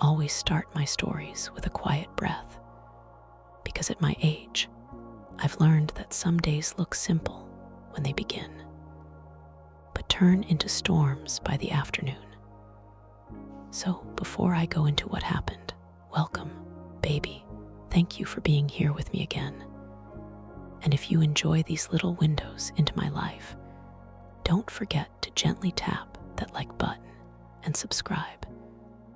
always start my stories with a quiet breath, because at my age, I've learned that some days look simple when they begin, but turn into storms by the afternoon. So before I go into what happened, welcome, baby. Thank you for being here with me again. And if you enjoy these little windows into my life, don't forget to gently tap that like button and subscribe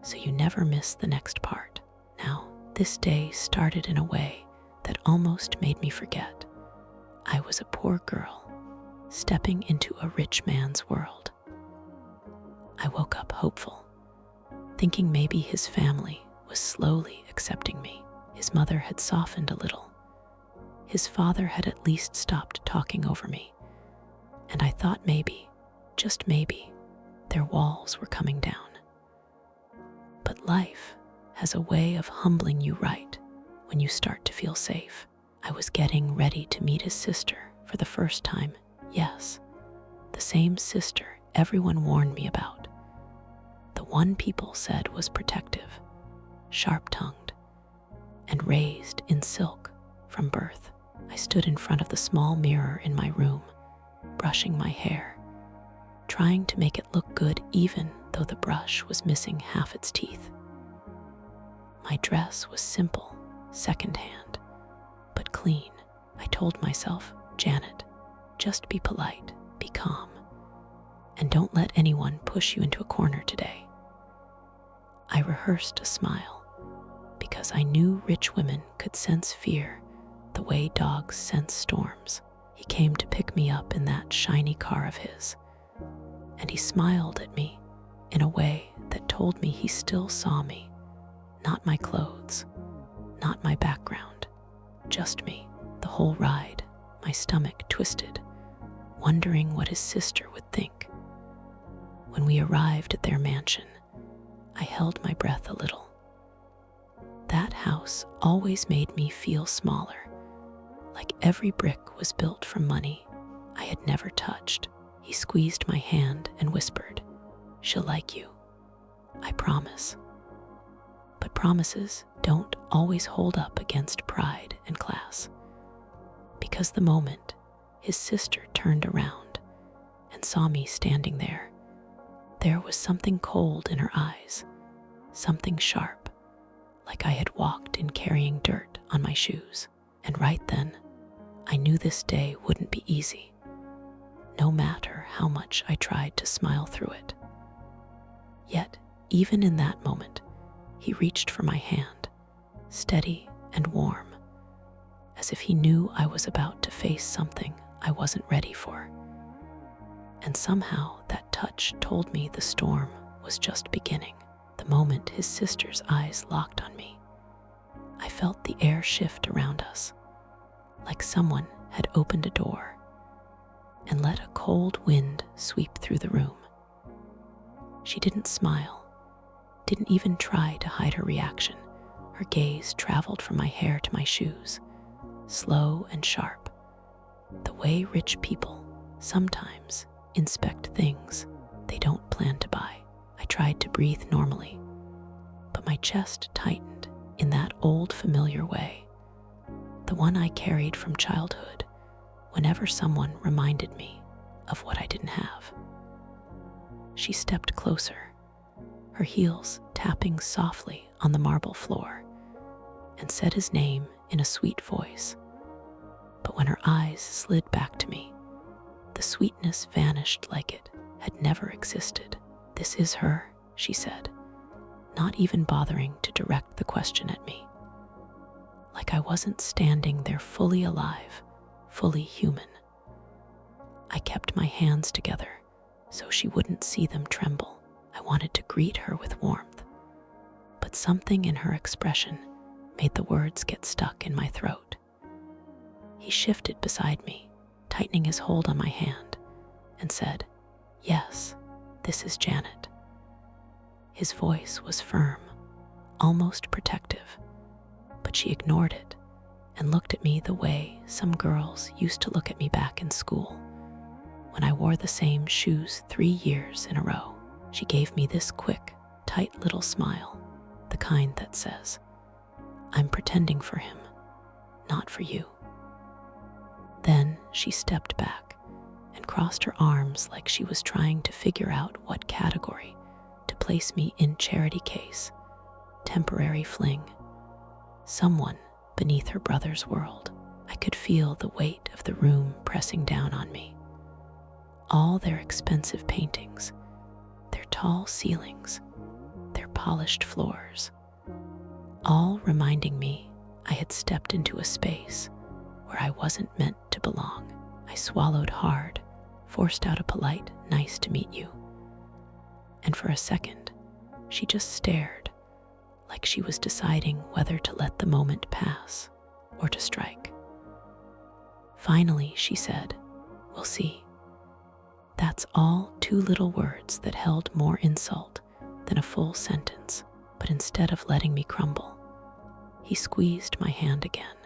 so you never miss the next part. Now, this day started in a way that almost made me forget I was a poor girl stepping into a rich man's world. I woke up hopeful, thinking maybe his family was slowly accepting me. His mother had softened a little. His father had at least stopped talking over me. And I thought maybe, just maybe, their walls were coming down. But life has a way of humbling you right when you start to feel safe. I was getting ready to meet his sister for the first time. Yes, the same sister everyone warned me about. The one people said was protective, sharp-tongued, and raised in silk from birth. I stood in front of the small mirror in my room, brushing my hair, trying to make it look good even though the brush was missing half its teeth. My dress was simple, secondhand, but clean. I told myself, Janet, just be polite, be calm, and don't let anyone push you into a corner today. I rehearsed a smile because I knew rich women could sense fear the way dogs sense storms. He came to pick me up in that shiny car of his, and he smiled at me in a way that told me he still saw me, not my clothes, not my background, just me. The whole ride, my stomach twisted, wondering what his sister would think. When we arrived at their mansion, I held my breath a little. That house always made me feel smaller, like every brick was built from money I had never touched. He squeezed my hand and whispered, "She'll like you, I promise." But promises don't always hold up against pride and class. Because the moment his sister turned around and saw me standing there, there was something cold in her eyes, something sharp, like I had walked in carrying dirt on my shoes. And right then, I knew this day wouldn't be easy, no matter how much I tried to smile through it. Yet, even in that moment, he reached for my hand, steady and warm, as if he knew I was about to face something I wasn't ready for. And somehow that touch told me the storm was just beginning. The moment his sister's eyes locked on me, I felt the air shift around us, like someone had opened a door and let a cold wind sweep through the room. She didn't smile, didn't even try to hide her reaction. Her gaze traveled from my hair to my shoes, slow and sharp, the way rich people sometimes inspect things they don't plan to buy. I tried to breathe normally, but my chest tightened in that old familiar way, the one I carried from childhood whenever someone reminded me of what I didn't have. She stepped closer, her heels tapping softly on the marble floor, and said his name in a sweet voice. But when her eyes slid back to me, the sweetness vanished like it had never existed. "This is her," she said, not even bothering to direct the question at me. Like I wasn't standing there fully alive, fully human. I kept my hands together so she wouldn't see them tremble. I wanted to greet her with warmth, but something in her expression made the words get stuck in my throat. He shifted beside me, tightening his hold on my hand, and said, "Yes, this is Janet." His voice was firm, almost protective, but she ignored it and looked at me the way some girls used to look at me back in school when I wore the same shoes 3 years in a row. She gave me this quick, tight little smile, the kind that says, "I'm pretending for him, not for you." Then she stepped back and crossed her arms like she was trying to figure out what category to place me in: charity case, temporary fling, someone beneath her brother's world. I could feel the weight of the room pressing down on me. All their expensive paintings, their tall ceilings, their polished floors, all reminding me I had stepped into a space where I wasn't meant to belong. I swallowed hard, forced out a polite, "Nice to meet you." And for a second, she just stared, like she was deciding whether to let the moment pass or to strike. Finally, she said, "We'll see." That's all, two little words that held more insult than a full sentence, but instead of letting me crumble, he squeezed my hand again,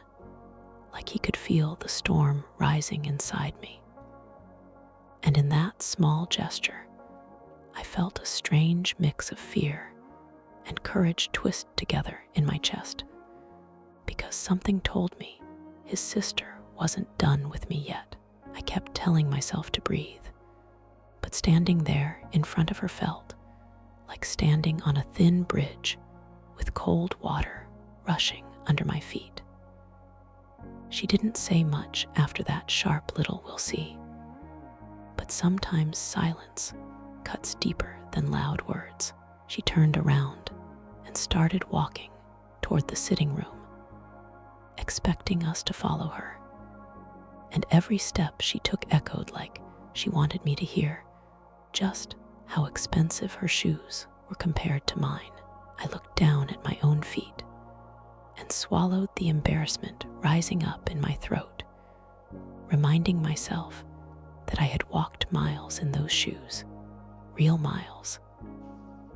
like he could feel the storm rising inside me. And in that small gesture, I felt a strange mix of fear and courage twist together in my chest, because something told me his sister wasn't done with me yet. I kept telling myself to breathe, but standing there in front of her felt like standing on a thin bridge with cold water rushing under my feet. She didn't say much after that sharp little "we'll see," but sometimes silence cuts deeper than loud words. She turned around and started walking toward the sitting room, expecting us to follow her. And every step she took echoed like she wanted me to hear just how expensive her shoes were compared to mine. I looked down at my own feet and swallowed the embarrassment rising up in my throat, reminding myself that I had walked miles in those shoes, real miles,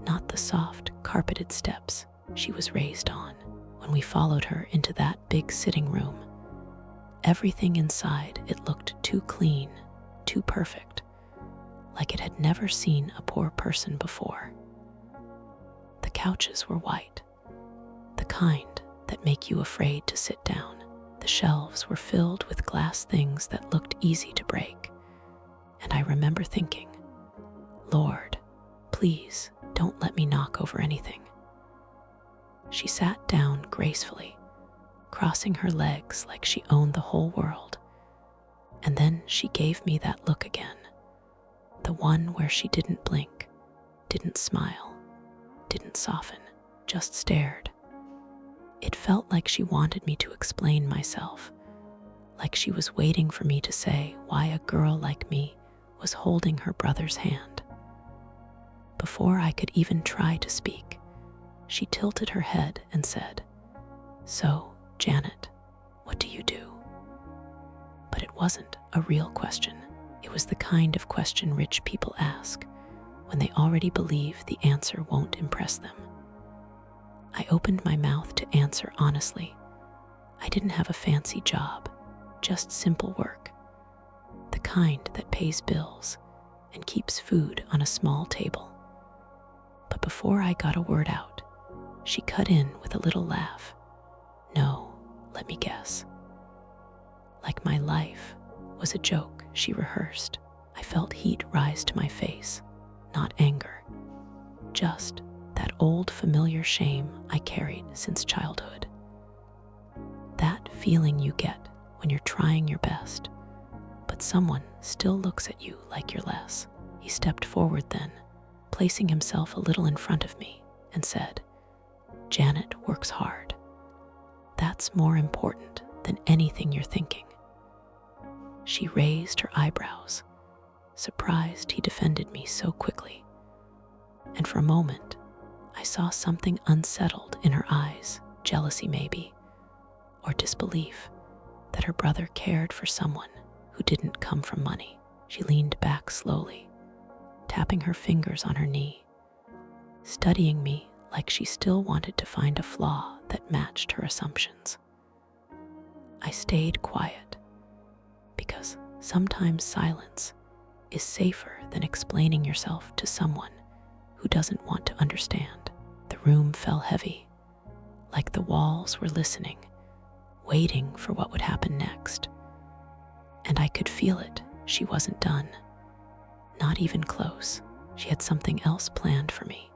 not the soft, carpeted steps she was raised on. When we followed her into that big sitting room, everything inside it looked too clean, too perfect, like it had never seen a poor person before. The couches were white, the kind that make you afraid to sit down. The shelves were filled with glass things that looked easy to break, and I remember thinking, "Lord, please don't let me knock over anything." She sat down gracefully, crossing her legs like she owned the whole world, and then she gave me that look again, the one where she didn't blink, didn't smile, didn't soften, just stared. It felt like she wanted me to explain myself, like she was waiting for me to say why a girl like me was holding her brother's hand. Before I could even try to speak, she tilted her head and said, "So, Janet, what do you do?" But it wasn't a real question. It was the kind of question rich people ask when they already believe the answer won't impress them. I opened my mouth to answer honestly. I didn't have a fancy job, just simple work, the kind that pays bills and keeps food on a small table. But before I got a word out, she cut in with a little laugh. "No, let me guess." Like my life was a joke she rehearsed. I felt heat rise to my face, not anger, just that old familiar shame I carried since childhood. That feeling you get when you're trying your best, but someone still looks at you like you're less. He stepped forward then, placing himself a little in front of me, and said, "Janet works hard. That's more important than anything you're thinking." She raised her eyebrows, surprised he defended me so quickly. And for a moment, I saw something unsettled in her eyes, jealousy maybe, or disbelief that her brother cared for someone who didn't come from money. She leaned back slowly, tapping her fingers on her knee, studying me like she still wanted to find a flaw that matched her assumptions. I stayed quiet, because sometimes silence is safer than explaining yourself to someone who doesn't want to understand. The room fell heavy, like the walls were listening, waiting for what would happen next. And I could feel it. She wasn't done. Not even close. She had something else planned for me.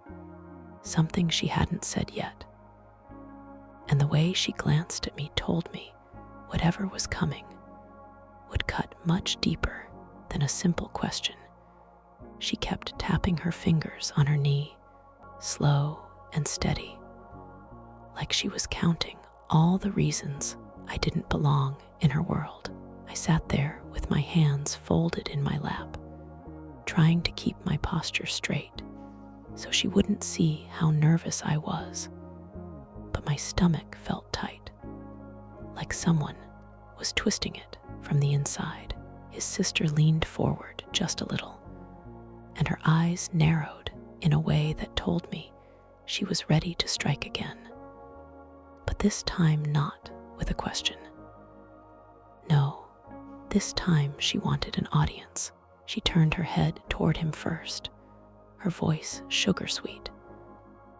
Something she hadn't said yet. And the way she glanced at me told me whatever was coming would cut much deeper than a simple question. She kept tapping her fingers on her knee, slow and steady, like she was counting all the reasons I didn't belong in her world. I sat there with my hands folded in my lap, trying to keep my posture straight so she wouldn't see how nervous I was. But my stomach felt tight, like someone was twisting it from the inside. His sister leaned forward just a little, and her eyes narrowed in a way that told me she was ready to strike again. But this time not with a question. No, this time she wanted an audience. She turned her head toward him first, her voice sugar-sweet,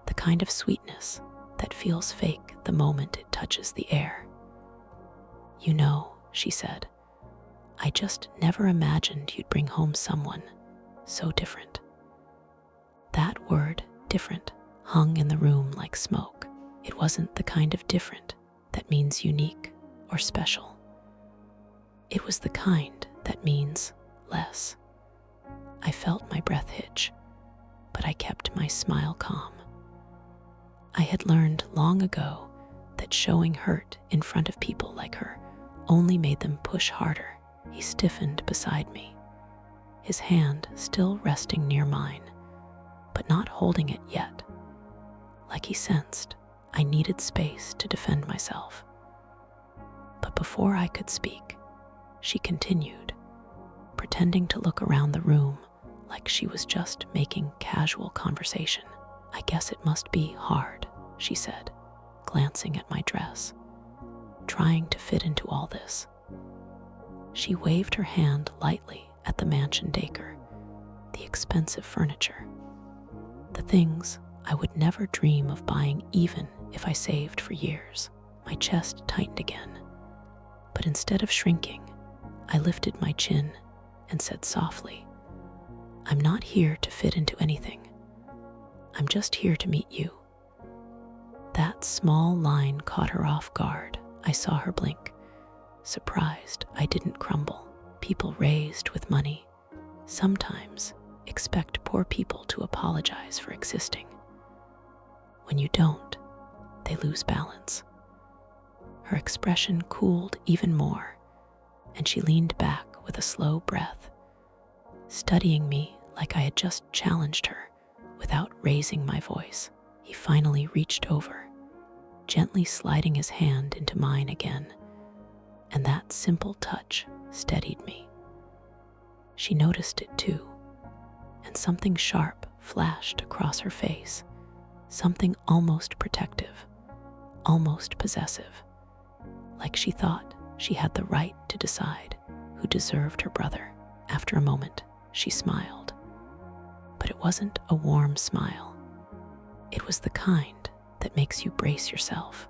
the kind of sweetness that feels fake the moment it touches the air. "You know," she said, "I just never imagined you'd bring home someone so different." That word, different, hung in the room like smoke. It wasn't the kind of different that means unique or special. It was the kind that means less. I felt my breath hitch, but I kept my smile calm. I had learned long ago that showing hurt in front of people like her only made them push harder. He stiffened beside me, his hand still resting near mine, but not holding it yet, like he sensed I needed space to defend myself. But before I could speak, she continued, pretending to look around the room like she was just making casual conversation. "I guess it must be hard," she said, glancing at my dress, trying to fit into all this. She waved her hand lightly at the mansion decor, the expensive furniture, the things I would never dream of buying even if I saved for years. My chest tightened again, but instead of shrinking, I lifted my chin and said softly, "I'm not here to fit into anything. I'm just here to meet you." That small line caught her off guard. I saw her blink, surprised I didn't crumble. People raised with money sometimes expect poor people to apologize for existing. When you don't, they lose balance. Her expression cooled even more, and she leaned back with a slow breath, studying me like I had just challenged her without raising my voice. He finally reached over, gently sliding his hand into mine again, and that simple touch steadied me. She noticed it too, and something sharp flashed across her face, something almost protective, almost possessive, like she thought she had the right to decide who deserved her brother. After a moment, she smiled, but it wasn't a warm smile. It was the kind that makes you brace yourself.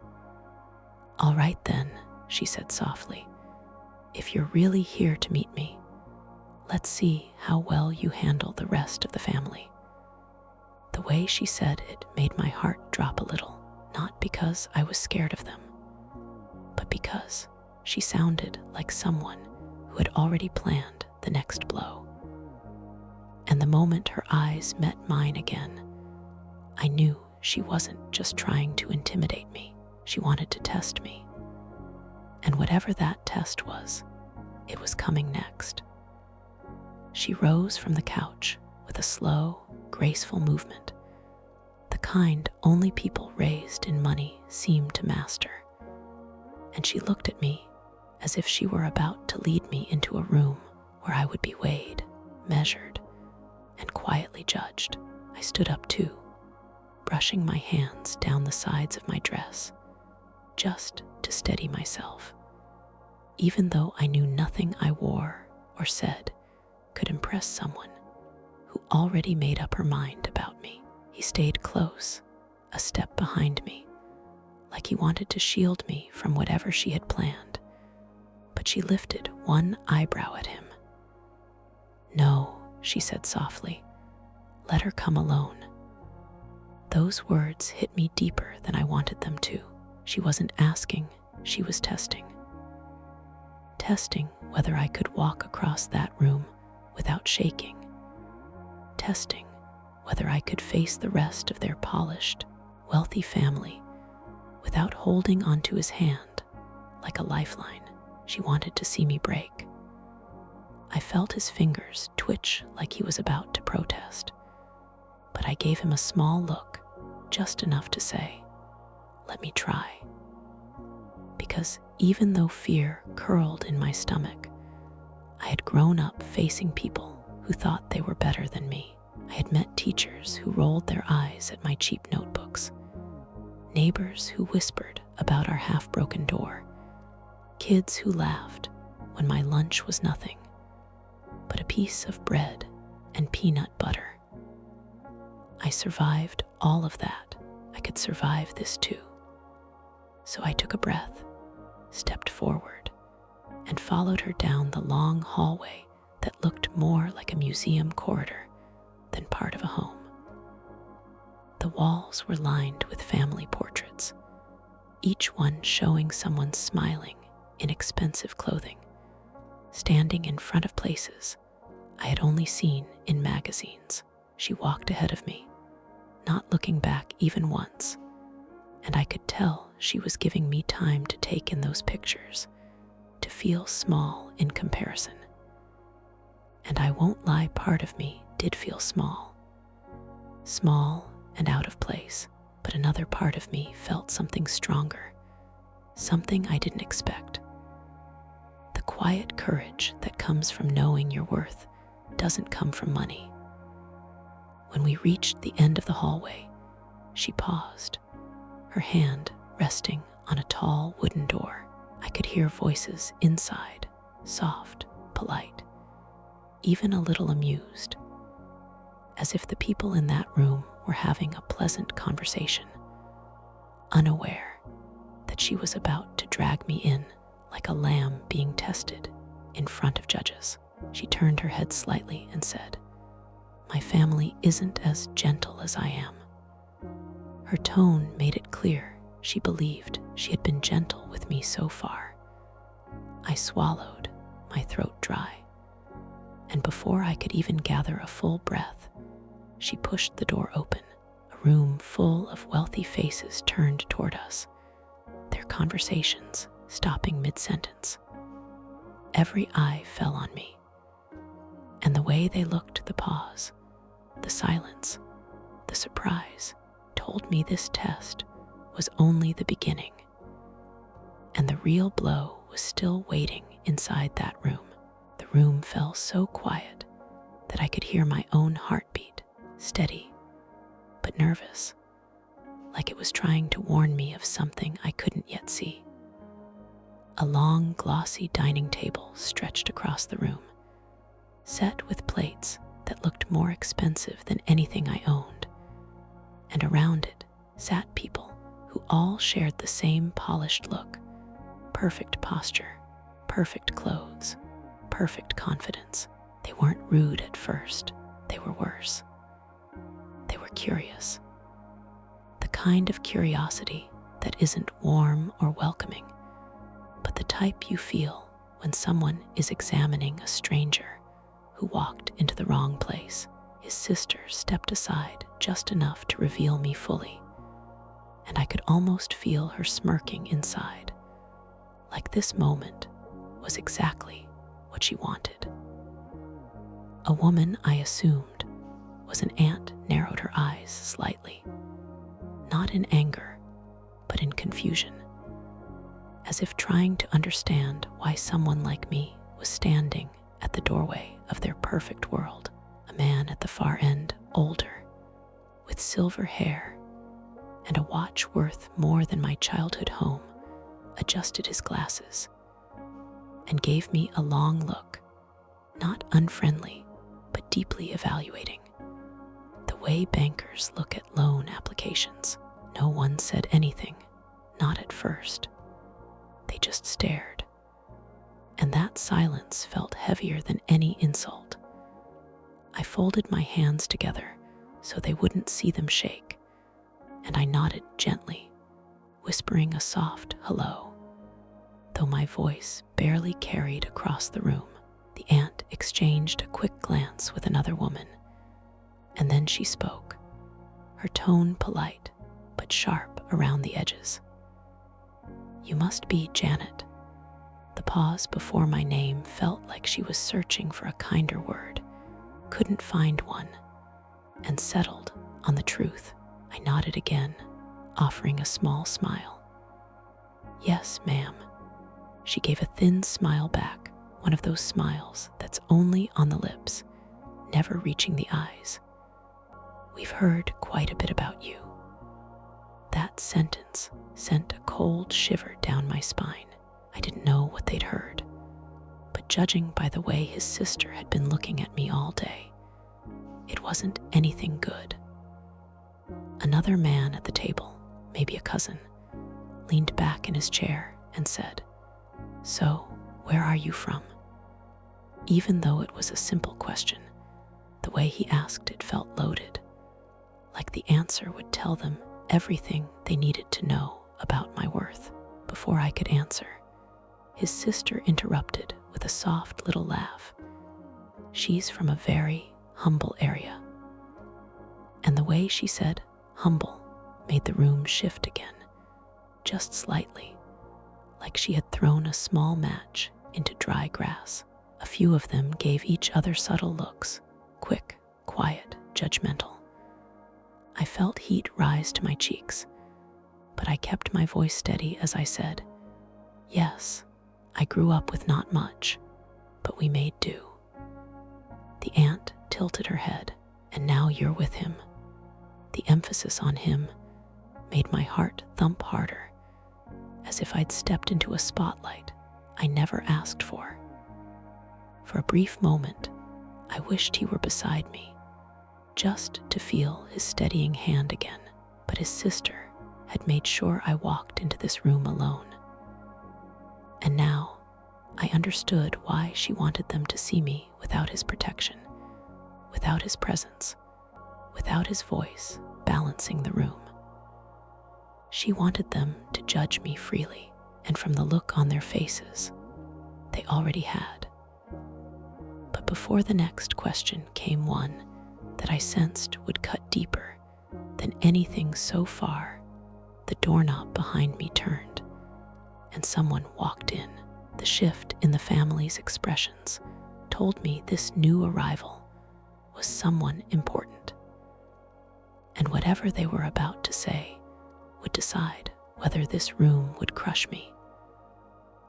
"All right then," she said softly, "if you're really here to meet me, let's see how well you handle the rest of the family." The way she said it made my heart drop a little, not because I was scared of them, but because she sounded like someone who had already planned the next blow. And the moment her eyes met mine again, I knew she wasn't just trying to intimidate me. She wanted to test me. And whatever that test was, it was coming next. She rose from the couch with a slow, graceful movement, the kind only people raised in money seem to master. And she looked at me as if she were about to lead me into a room where I would be weighed, measured, and quietly judged. I stood up too, brushing my hands down the sides of my dress, just to steady myself, even though I knew nothing I wore or said could impress someone who already made up her mind about me. He stayed close, a step behind me, like like he wanted to shield me from whatever she had planned. But she lifted one eyebrow at him. "No," she said softly. "Let her come alone." Those words hit me deeper than I wanted them to. She wasn't asking, she was testing. Testing whether I could walk across that room without shaking. Testing whether I could face the rest of their polished, wealthy family without holding onto his hand like a lifeline she wanted to see me break. I felt his fingers twitch like he was about to protest, but I gave him a small look, just enough to say, "Let me try." Because even though fear curled in my stomach, I had grown up facing people who thought they were better than me. I had met teachers who rolled their eyes at my cheap notebooks, neighbors who whispered about our half-broken door, kids who laughed when my lunch was nothing but a piece of bread and peanut butter. I survived all of that. I could survive this too. So I took a breath, stepped forward, and followed her down the long hallway that looked more like a museum corridor than part of a home. The walls were lined with family portraits, each one showing someone smiling in expensive clothing, standing in front of places I had only seen in magazines. She walked ahead of me, not looking back even once, and I could tell she was giving me time to take in those pictures, to feel small in comparison. And I won't lie, part of me did feel small. Small and out of place, but another part of me felt something stronger, something I didn't expect. The quiet courage that comes from knowing your worth doesn't come from money. When we reached the end of the hallway, she paused, her hand resting on a tall wooden door. I could hear voices inside, soft, polite, even a little amused, as if the people in that room were having a pleasant conversation, unaware that she was about to drag me in like a lamb being tested in front of judges. She turned her head slightly and said, "My family isn't as gentle as I am." Her tone made it clear she believed she had been gentle with me so far. I swallowed, my throat dry, and before I could even gather a full breath, she pushed the door open. A room full of wealthy faces turned toward us, their conversations stopping mid-sentence. Every eye fell on me, and the way they looked, the pause, the silence, the surprise, told me this test was only the beginning, and the real blow was still waiting inside that room. The room fell so quiet that I could hear my own heartbeat, steady but nervous, like it was trying to warn me of something I couldn't yet see. A long, glossy dining table stretched across the room, set with plates that looked more expensive than anything I owned, and around it sat people who all shared the same polished look, perfect posture, perfect clothes, perfect confidence. They weren't rude at first, they were worse. They were curious. The kind of curiosity that isn't warm or welcoming, but the type you feel when someone is examining a stranger who walked into the wrong place. His sister stepped aside just enough to reveal me fully, and I could almost feel her smirking inside, like this moment was exactly what she wanted. A woman I assumed was an aunt narrowed her eyes slightly, not in anger, but in confusion, as if trying to understand why someone like me was standing at the doorway of their perfect world. A man at the far end, older, with silver hair and a watch worth more than my childhood home, adjusted his glasses and gave me a long look, not unfriendly, but deeply evaluating. The way bankers look at loan applications. No one said anything, Not at first. They just stared. And that silence felt heavier than any insult. I folded my hands together so they wouldn't see them shake, and I nodded gently, whispering a soft hello. Though my voice barely carried across the room, the aunt exchanged a quick glance with another woman, and then she spoke, her tone polite but sharp around the edges. "You must be Janet." The pause before my name felt like she was searching for a kinder word, couldn't find one, and settled on the truth. I nodded again, offering a small smile. "Yes, ma'am." She gave a thin smile back, one of those smiles that's only on the lips, never reaching the eyes. "We've heard quite a bit about you." That sentence sent a cold shiver down my spine. I didn't know what they'd heard, but judging by the way his sister had been looking at me all day, it wasn't anything good. Another man at the table, maybe a cousin, leaned back in his chair and said, "So, where are you from?" Even though it was a simple question, the way he asked it felt loaded, like the answer would tell them everything they needed to know about my worth. Before I could answer, his sister interrupted with a soft little laugh. "She's from a very humble area." And the way she said humble made the room shift again, just slightly, like she had thrown a small match into dry grass. A few of them gave each other subtle looks, quick, quiet, judgmental. I felt heat rise to my cheeks, but I kept my voice steady as I said, "Yes, I grew up with not much, but we made do." The aunt tilted her head. "And now you're with him." The emphasis on him made my heart thump harder, as if I'd stepped into a spotlight I never asked for. For a brief moment, I wished he were beside me, just to feel his steadying hand again, but his sister had made sure I walked into this room alone. And now, I understood why she wanted them to see me without his protection, without his presence, without his voice balancing the room. She wanted them to judge me freely, and from the look on their faces, they already had. But before the next question came one that I sensed would cut deeper than anything so far. The doorknob behind me turned, and someone walked in. The shift in the family's expressions told me this new arrival was someone important. And whatever they were about to say would decide whether this room would crush me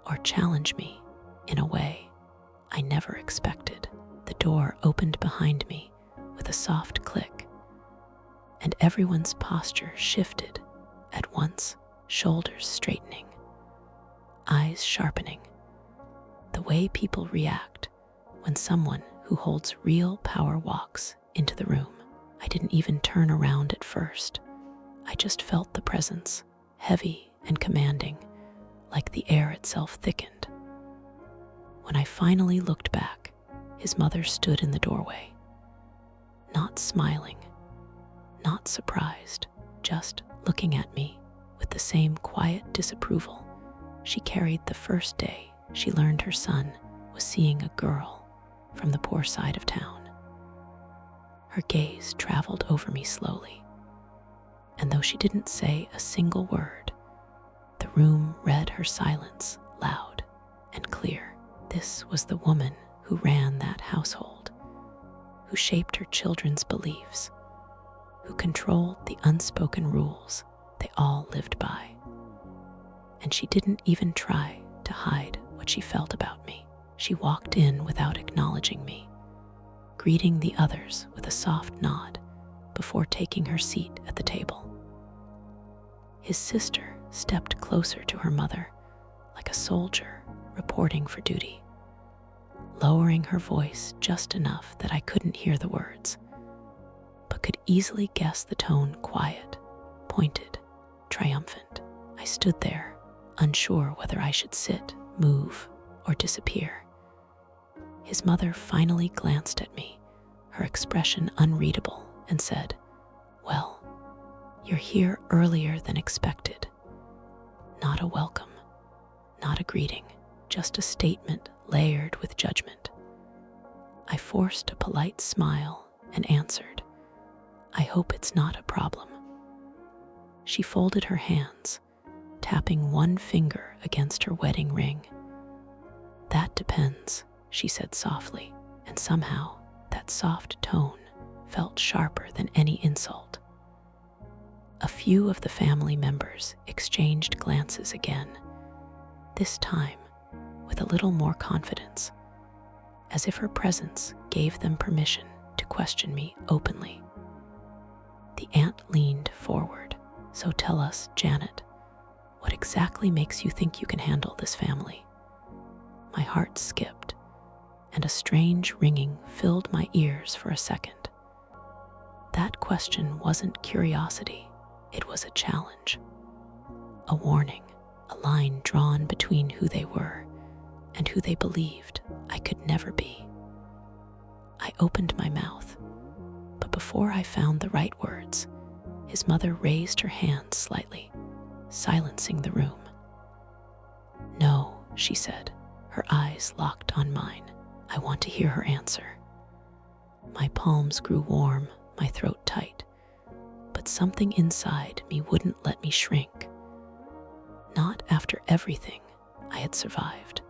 or challenge me in a way I never expected. The door opened behind me with a soft click, and everyone's posture shifted at once, shoulders straightening, eyes sharpening. The way people react when someone who holds real power walks into the room. I didn't even turn around at first. I just felt the presence, heavy and commanding, like the air itself thickened. When I finally looked back, his mother stood in the doorway, not smiling, not surprised, just looking at me with the same quiet disapproval she carried the first day she learned her son was seeing a girl from the poor side of town. Her gaze traveled over me slowly, and though she didn't say a single word, the room read her silence loud and clear. This was the woman who ran that household, who shaped her children's beliefs, who controlled the unspoken rules they all lived by. And she didn't even try to hide what she felt about me. She walked in without acknowledging me, greeting the others with a soft nod before taking her seat at the table. His sister stepped closer to her mother, like a soldier reporting for duty, lowering her voice just enough that I couldn't hear the words, but could easily guess the tone: quiet, pointed, triumphant. I I stood there, unsure whether I should sit, move, or disappear. His mother finally glanced at me, her expression unreadable, and said, "Well, you're here earlier than expected." Not a welcome, not a greeting, just a statement layered with judgment. I forced a polite smile and answered, "I hope it's not a problem." She folded her hands, tapping one finger against her wedding ring. "That depends," she said softly, and somehow that soft tone felt sharper than any insult. A few of the family members exchanged glances again, this time with a little more confidence, as if her presence gave them permission to question me openly. The aunt leaned forward. "So tell us, Janet, what exactly makes you think you can handle this family?" My heart skipped, and a strange ringing filled my ears for a second. That question wasn't curiosity, it was a challenge, a warning, a line drawn between who they were and who they believed I could never be. I opened my mouth, but before I found the right words, his mother raised her hand slightly, silencing the room. "No," she said, her eyes locked on mine. "I want to hear her answer." My palms grew warm, my throat tight, but something inside me wouldn't let me shrink. Not after everything I had survived.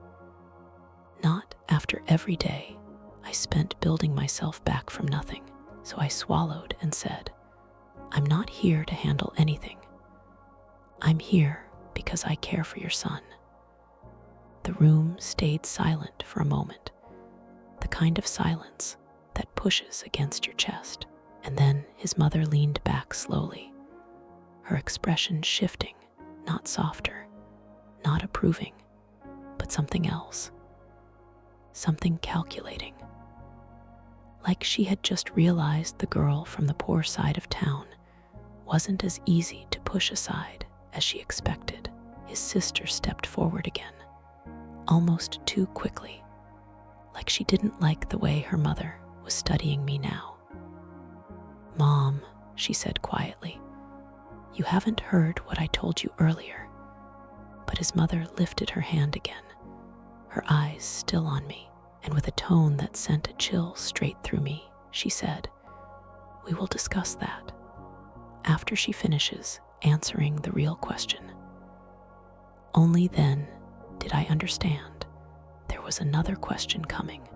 Not after every day I spent building myself back from nothing. So I swallowed and said, "I'm not here to handle anything. I'm here because I care for your son." The room stayed silent for a moment, the kind of silence that pushes against your chest. And then his mother leaned back slowly, her expression shifting, not softer, not approving, but something else, something calculating. Like she had just realized the girl from the poor side of town wasn't as easy to push aside as she expected. His sister stepped forward again, almost too quickly, like she didn't like the way her mother was studying me now. "Mom," she said quietly, "you haven't heard what I told you earlier." But his mother lifted her hand again, her eyes still on me, and with a tone that sent a chill straight through me, she said, "We will discuss that after she finishes answering the real question." Only then did I understand there was another question coming,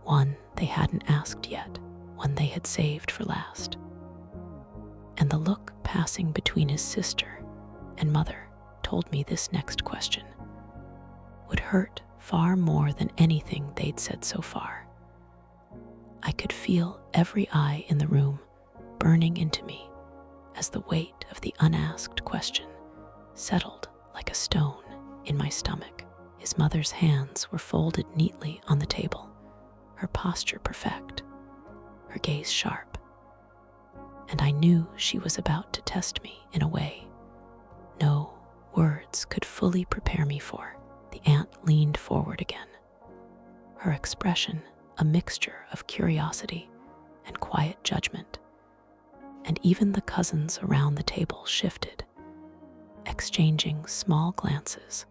one they hadn't asked yet, one they had saved for last. And the look passing between his sister and mother told me this next question would hurt far more than anything they'd said so far. I could feel every eye in the room burning into me as the weight of the unasked question settled like a stone in my stomach. His mother's hands were folded neatly on the table, her posture perfect, her gaze sharp, and I knew she was about to test me in a way no words could fully prepare me for. The aunt leaned forward again, her expression a mixture of curiosity and quiet judgment, and even the cousins around the table shifted, exchanging small glances,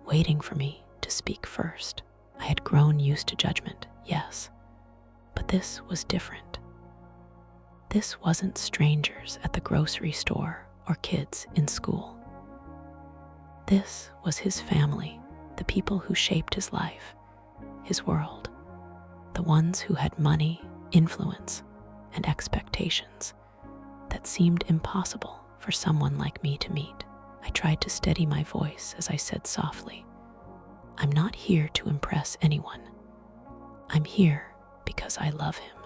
waiting for me to speak first. I had grown used to judgment, yes, but this was different. This wasn't strangers at the grocery store or kids in school. This was his family, the people who shaped his life, his world, the ones who had money, influence, and expectations that seemed impossible for someone like me to meet. I tried to steady my voice as I said softly, "I'm not here to impress anyone. I'm here because I love him."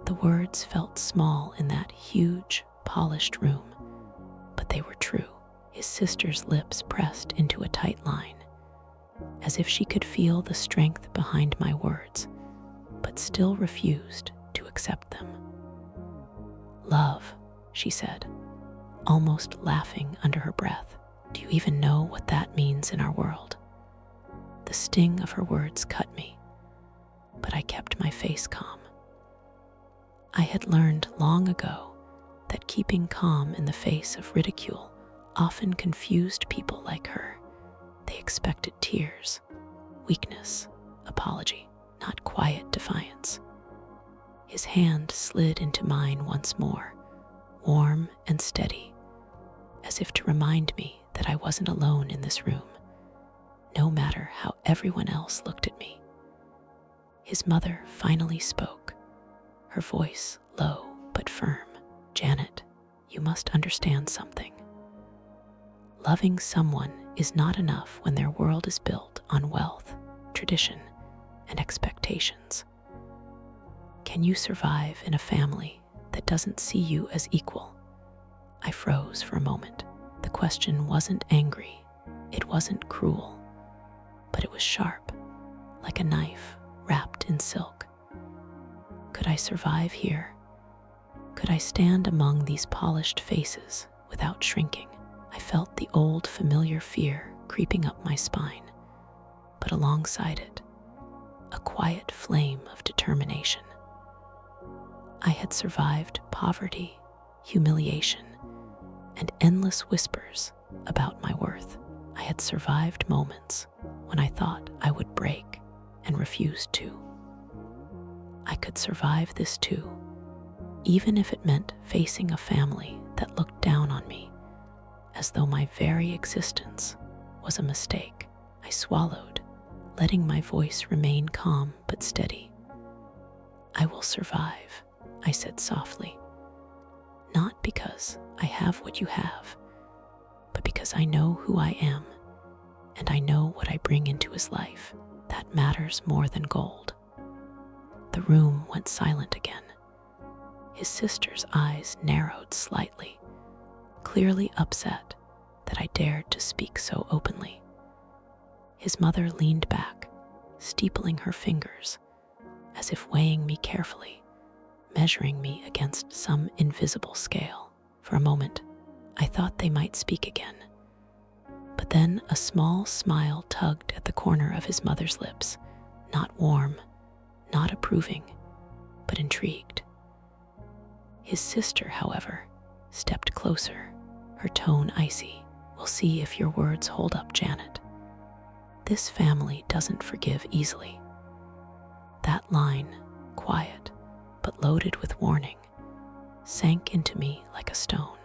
The words felt small in that huge, polished room, but they were true. His sister's lips pressed into a tight line, as if she could feel the strength behind my words, but still refused to accept them. "Love," she said, almost laughing under her breath. Do you even know what that means in our world? The sting of her words cut me, but I kept my face calm. I had learned long ago that keeping calm in the face of ridicule often confused people like her. They expected tears, weakness, apology, not quiet defiance. His hand slid into mine once more, warm and steady, as if to remind me that I wasn't alone in this room, no matter how everyone else looked at me. His mother finally spoke, her voice low but firm. Janet, you must understand something. Loving someone is not enough when their world is built on wealth, tradition, and expectations. Can you survive in a family that doesn't see you as equal? I froze for a moment. The question wasn't angry, it wasn't cruel, but it was sharp, like a knife wrapped in silk. Could I survive here? Could I stand among these polished faces without shrinking? I felt the old familiar fear creeping up my spine, but alongside it, a quiet flame of determination. I had survived poverty, humiliation, and endless whispers about my worth. I had survived moments when I thought I would break and refused to. I could survive this too, even if it meant facing a family that looked down on me, as though my very existence was a mistake. I swallowed, letting my voice remain calm but steady. I will survive, I said softly, not because I have what you have, but because I know who I am, and I know what I bring into his life. That matters more than gold. The room went silent again. His sister's eyes narrowed slightly, clearly upset that I dared to speak so openly. His mother leaned back, steepling her fingers, as if weighing me carefully, measuring me against some invisible scale. For a moment, I thought they might speak again. But then a small smile tugged at the corner of his mother's lips, not warm, not approving, but intrigued. His sister, however, stepped closer, her tone icy. We'll see if your words hold up, Janet. This family doesn't forgive easily. That line, quiet but loaded with warning, sank into me like a stone.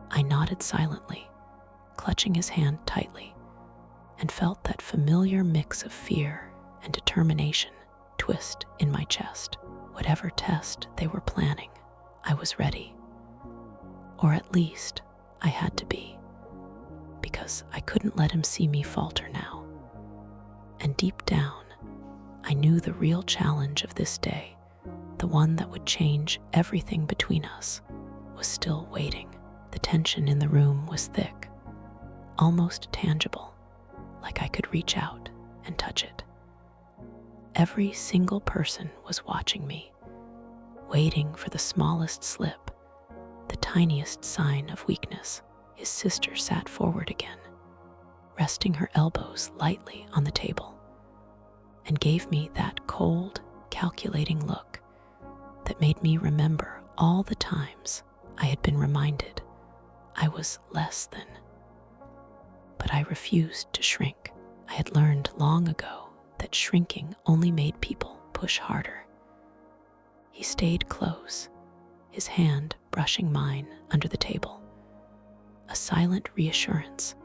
I nodded silently, clutching his hand tightly, and felt that familiar mix of fear and determination twist in my chest. Whatever test they were planning, I was ready. Or at least I had to be, because I couldn't let him see me falter now. And deep down, I knew the real challenge of this day, the one that would change everything between us, was still waiting. The tension in the room was thick, almost tangible, like I could reach out and touch it. Every single person was watching me, waiting for the smallest slip, the tiniest sign of weakness. His sister sat forward again, resting her elbows lightly on the table, and gave me that cold, calculating look that made me remember all the times I had been reminded I was less than. But I refused to shrink. I had learned long ago that shrinking only made people push harder. He stayed close, his hand brushing mine under the table, a silent reassurance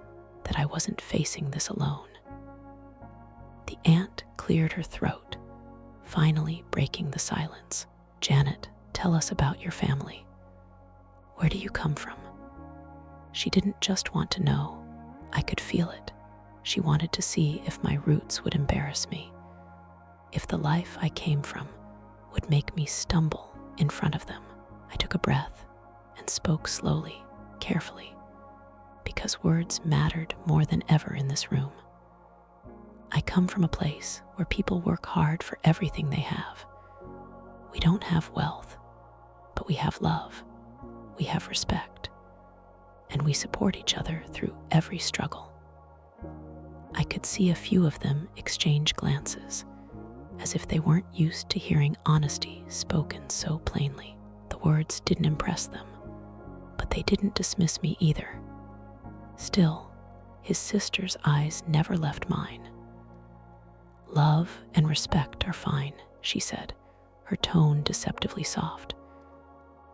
that I wasn't facing this alone. The aunt cleared her throat, finally breaking the silence. Janet, tell us about your family. Where do you come from? She didn't just want to know. I could feel it. She wanted to see if my roots would embarrass me, if the life I came from would make me stumble in front of them. I took a breath and spoke slowly, carefully, because words mattered more than ever in this room. I come from a place where people work hard for everything they have. We don't have wealth, but we have love. We have respect. and we support each other through every struggle. I could see a few of them exchange glances, as if they weren't used to hearing honesty spoken so plainly. The words didn't impress them, but they didn't dismiss me either. Still, his sister's eyes never left mine. "Love and respect are fine," she said, her tone deceptively soft.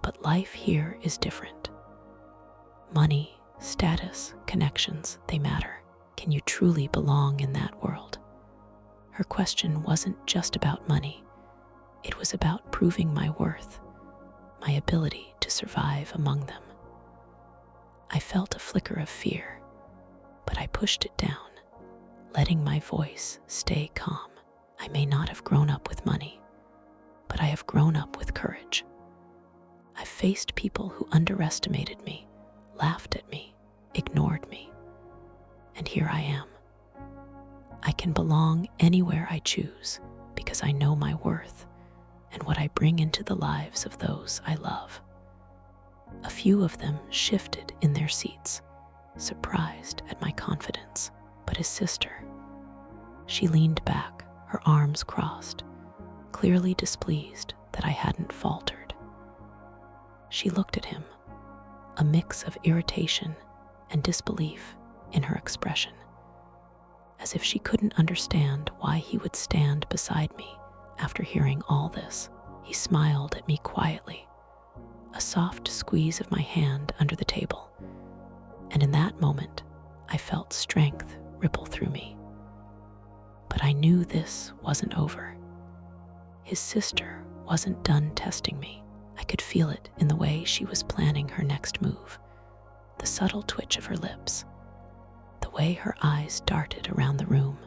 "But life here is different. Money, status, connections, they matter. Can you truly belong in that world?" Her question wasn't just about money. It was about proving my worth, my ability to survive among them. I felt a flicker of fear, but I pushed it down, letting my voice stay calm. I may not have grown up with money, but I have grown up with courage. I've faced people who underestimated me, laughed at me, ignored me, and here I am. I can belong anywhere I choose because I know my worth and what I bring into the lives of those I love. A few of them shifted in their seats, surprised at my confidence, but his sister, she leaned back, her arms crossed, clearly displeased that I hadn't faltered. She looked at him, a mix of irritation and disbelief in her expression, as if she couldn't understand why he would stand beside me after hearing all this. He smiled at me quietly, a soft squeeze of my hand under the table, and in that moment, I felt strength ripple through me. But I knew this wasn't over. His sister wasn't done testing me. I could feel it in the way she was planning her next move, the subtle twitch of her lips, the way her eyes darted around the room,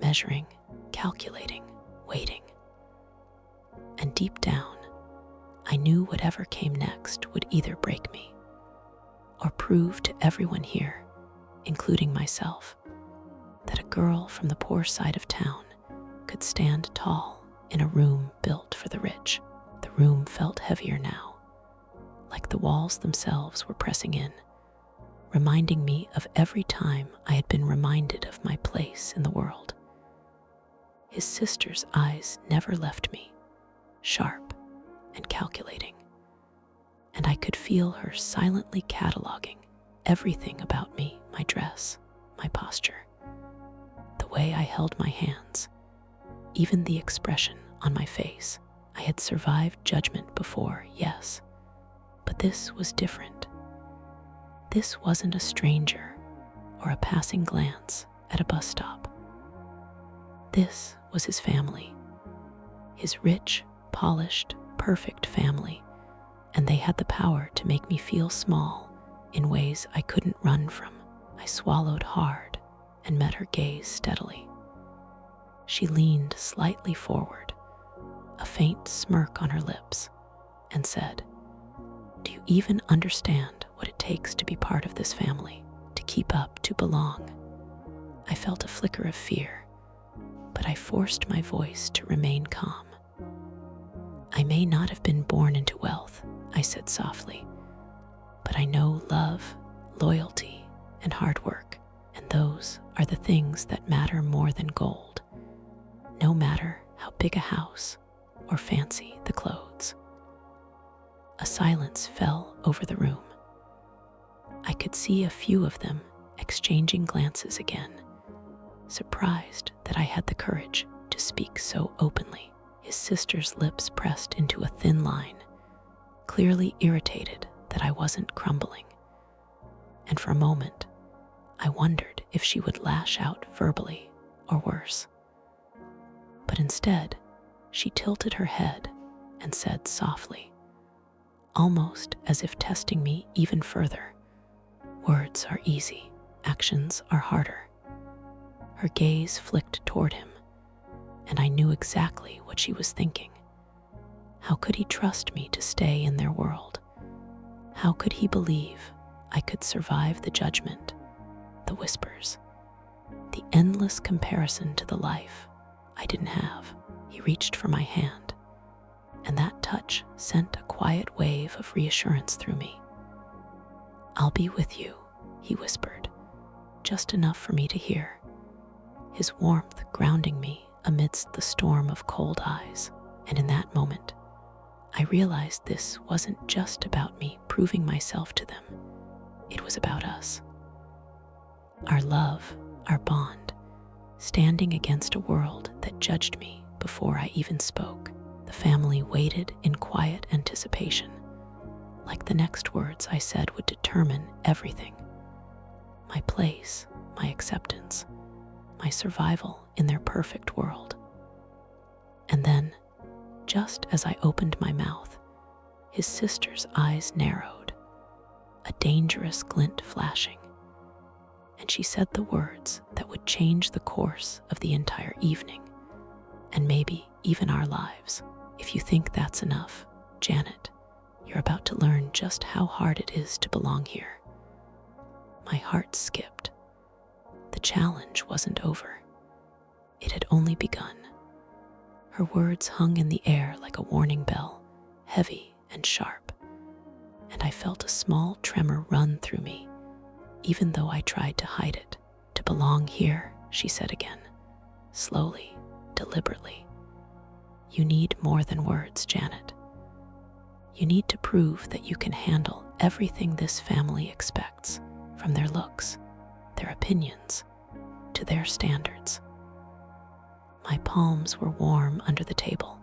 measuring, calculating, waiting. And deep down, I knew whatever came next would either break me or prove to everyone here, including myself, that a girl from the poor side of town could stand tall in a room built for the rich. The room felt heavier now, like the walls themselves were pressing in, reminding me of every time I had been reminded of my place in the world. His sister's eyes never left me, sharp and calculating, and I could feel her silently cataloging everything about me, my dress, my posture, the way I held my hands, even the expression on my face. I had survived judgment before, yes, but this was different. This wasn't a stranger or a passing glance at a bus stop. This was his family, his rich, polished, perfect family, and they had the power to make me feel small in ways I couldn't run from. I swallowed hard and met her gaze steadily. She leaned slightly forward, a faint smirk on her lips, and said, "Do you even understand what it takes to be part of this family, to keep up, to belong?" I felt a flicker of fear, but I forced my voice to remain calm. "I may not have been born into wealth," I said softly, "but I know love, loyalty, and hard work, and those are the things that matter more than gold, no matter how big a house or fancy the clothes." A silence fell over the room. I could see a few of them exchanging glances again, surprised that I had the courage to speak so openly. His sister's lips pressed into a thin line, clearly irritated that I wasn't crumbling. And for a moment, I wondered if she would lash out verbally or worse. But instead, she tilted her head and said softly, almost as if testing me even further, "Words are easy, actions are harder." Her gaze flicked toward him, and I knew exactly what she was thinking. How could he trust me to stay in their world? How could he believe I could survive the judgment, the whispers, the endless comparison to the life I didn't have? He reached for my hand, and that touch sent a quiet wave of reassurance through me. "I'll be with you," he whispered, just enough for me to hear, his warmth grounding me amidst the storm of cold eyes. And in that moment, I realized this wasn't just about me proving myself to them. It was about us. Our love, our bond, standing against a world that judged me before I even spoke. The family waited in quiet anticipation, like the next words I said would determine everything. My place, my acceptance, my survival in their perfect world. And then, just as I opened my mouth, his sister's eyes narrowed, a dangerous glint flashing, and she said the words that would change the course of the entire evening, and maybe even our lives. "If you think that's enough, Janet, you're about to learn just how hard it is to belong here." My heart skipped. The challenge wasn't over. It had only begun. Her words hung in the air like a warning bell, heavy and sharp, and I felt a small tremor run through me, even though I tried to hide it. "To belong here," she said again, slowly, deliberately. "You need more than words, Janet. You need to prove that you can handle everything this family expects, from their looks, their opinions, to their standards." My palms were warm under the table,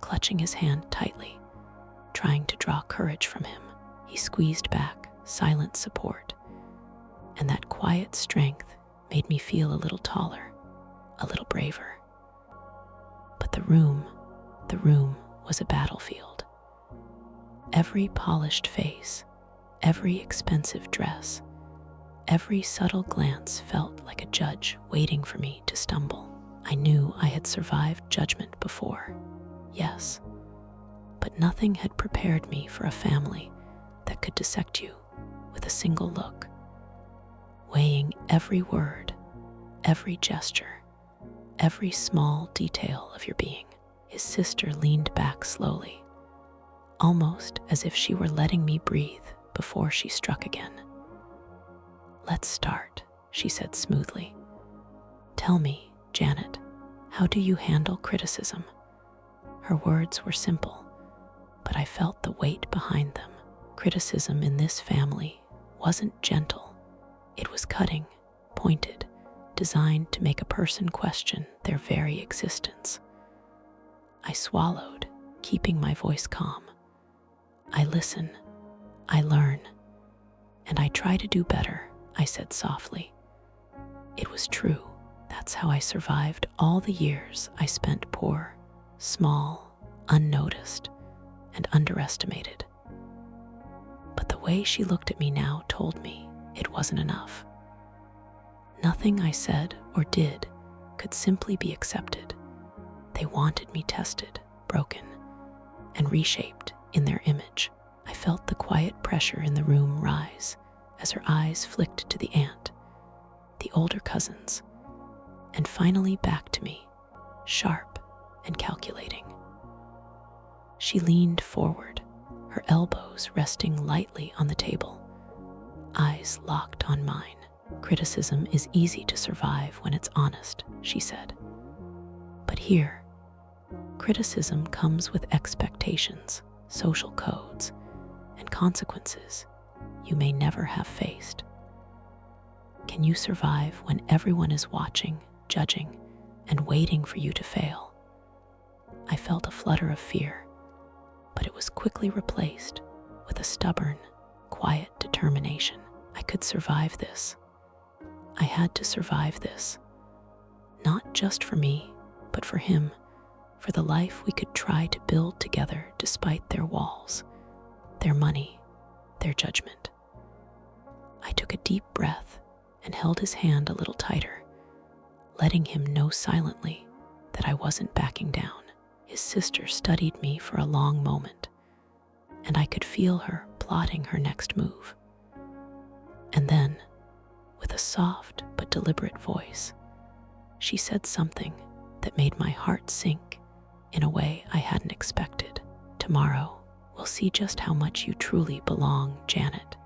clutching his hand tightly, trying to draw courage from him. He squeezed back, silent support, and that quiet strength made me feel a little taller, a little braver. But the room was a battlefield. Every polished face, every expensive dress, every subtle glance felt like a judge waiting for me to stumble. I knew I had survived judgment before, yes, but nothing had prepared me for a family that could dissect you with a single look, weighing every word, every gesture, every small detail of your being. His sister leaned back slowly, almost as if she were letting me breathe before she struck again. "Let's start," she said smoothly. "Tell me, Janet, how do you handle criticism?" Her words were simple, but I felt the weight behind them. Criticism in this family wasn't gentle. It was cutting, pointed, designed to make a person question their very existence. I swallowed, keeping my voice calm. "I listen, I learn, and I try to do better," I said softly. It was true. That's how I survived all the years I spent poor, small, unnoticed, and underestimated. But the way she looked at me now told me it wasn't enough. Nothing I said or did could simply be accepted. They wanted me tested, broken, and reshaped in their image. I felt the quiet pressure in the room rise as her eyes flicked to the aunt, the older cousins, and finally back to me, sharp and calculating. She leaned forward, her elbows resting lightly on the table, eyes locked on mine. "Criticism is easy to survive when it's honest," she said. "But here, criticism comes with expectations, social codes, and consequences you may never have faced. Can you survive when everyone is watching, judging, and waiting for you to fail?" I felt a flutter of fear, but it was quickly replaced with a stubborn, quiet determination. I could survive this. I had to survive this. Not just for me, but for him, for the life we could try to build together despite their walls, their money, their judgment. I took a deep breath and held his hand a little tighter, letting him know silently that I wasn't backing down. His sister studied me for a long moment, and I could feel her plotting her next move. And then, with a soft but deliberate voice, she said something that made my heart sink in a way I hadn't expected. "Tomorrow, we'll see just how much you truly belong, Janet.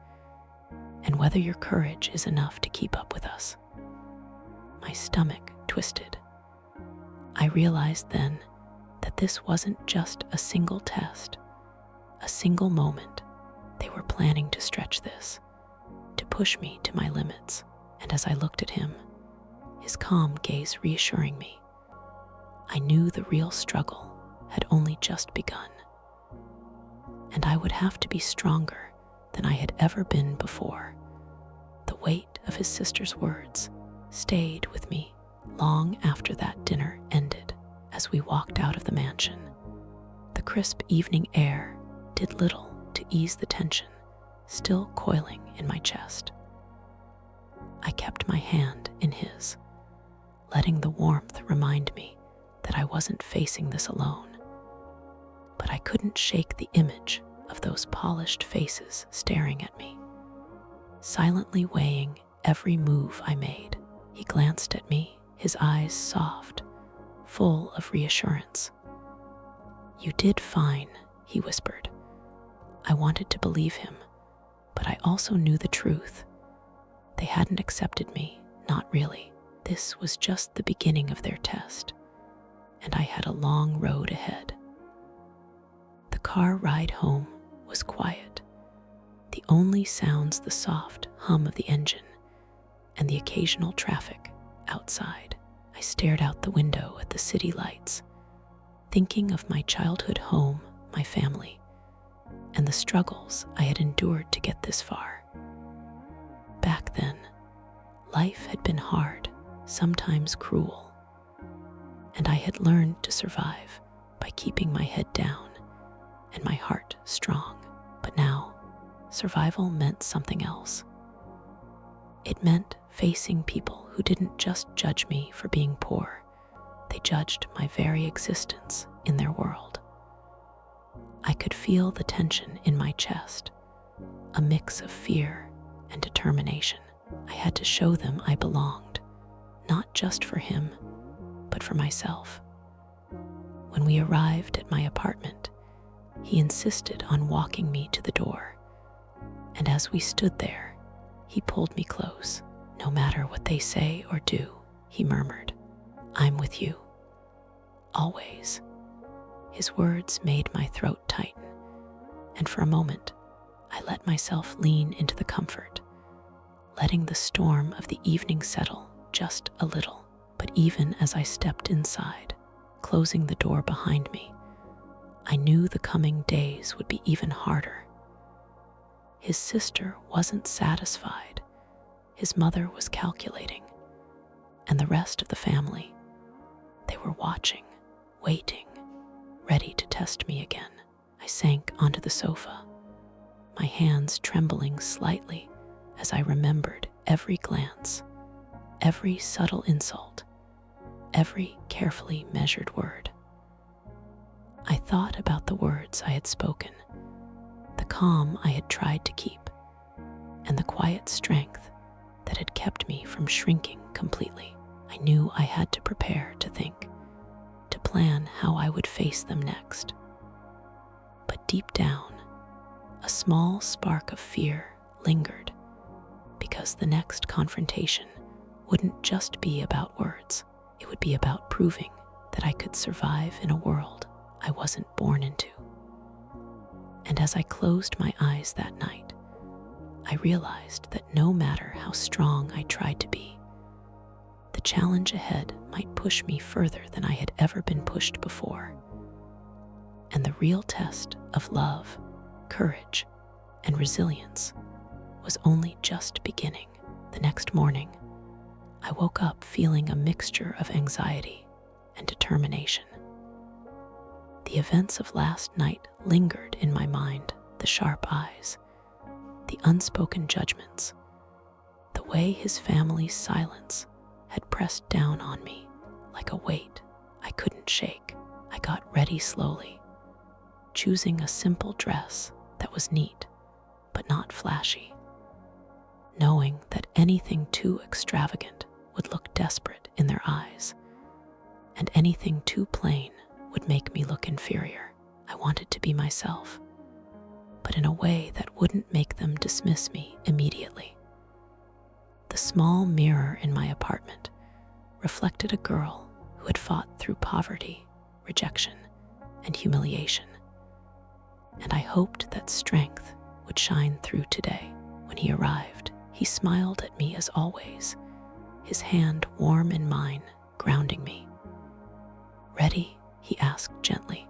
and whether your courage is enough to keep up with us. My stomach twisted. I realized then that this wasn't just a single test, a single moment. They were planning to stretch this, to push me to my limits. And as I looked at him, his calm gaze reassuring me, I knew the real struggle had only just begun. And I would have to be stronger than I had ever been before. The weight of his sister's words stayed with me long after that dinner ended. As we walked out of the mansion, the crisp evening air did little to ease the tension still coiling in my chest. I kept my hand in his, letting the warmth remind me that I wasn't facing this alone. But I couldn't shake the image of those polished faces staring at me, silently weighing every move I made. He glanced at me, his eyes soft, full of reassurance. "You did fine," he whispered. I wanted to believe him, but I also knew the truth. They hadn't accepted me, not really. This was just the beginning of their test, and I had a long road ahead. The car ride home was quiet. The only sounds the soft hum of the engine and the occasional traffic outside. I stared out the window at the city lights, thinking of my childhood home, my family, and the struggles I had endured to get this far. Back then, life had been hard, sometimes cruel, and I had learned to survive by keeping my head down and my heart strong. But now, survival meant something else. It meant facing people who didn't just judge me for being poor, they judged my very existence in their world. I could feel the tension in my chest, a mix of fear and determination. I had to show them I belonged, not just for him, but for myself. When we arrived at my apartment, he insisted on walking me to the door, and as we stood there, he pulled me close. "No matter what they say or do," he murmured, "I'm with you. Always." His words made my throat tighten, and for a moment, I let myself lean into the comfort, letting the storm of the evening settle just a little. But even as I stepped inside, closing the door behind me, I knew the coming days would be even harder. His sister wasn't satisfied. His mother was calculating, and the rest of the family, they were watching, waiting, ready to test me again. I sank onto the sofa, my hands trembling slightly as I remembered every glance, every subtle insult, every carefully measured word. I thought about the words I had spoken, the calm I had tried to keep, and the quiet strength that had kept me from shrinking completely. I knew I had to prepare, to think, to plan how I would face them next. But deep down, a small spark of fear lingered, because the next confrontation wouldn't just be about words. It would be about proving that I could survive in a world I wasn't born into. And as I closed my eyes that night, I realized that no matter how strong I tried to be, the challenge ahead might push me further than I had ever been pushed before. And the real test of love, courage, and resilience was only just beginning. The next morning, I woke up feeling a mixture of anxiety and determination. The events of last night lingered in my mind, the sharp eyes, the unspoken judgments, the way his family's silence had pressed down on me like a weight I couldn't shake. I got ready slowly, choosing a simple dress that was neat but not flashy, knowing that anything too extravagant would look desperate in their eyes, and anything too plain would make me look inferior. I wanted to be myself, but in a way that wouldn't make them dismiss me immediately. The small mirror in my apartment reflected a girl who had fought through poverty, rejection, and humiliation. And I hoped that strength would shine through today. When he arrived, he smiled at me as always, his hand warm in mine, grounding me. "Ready?" he asked gently.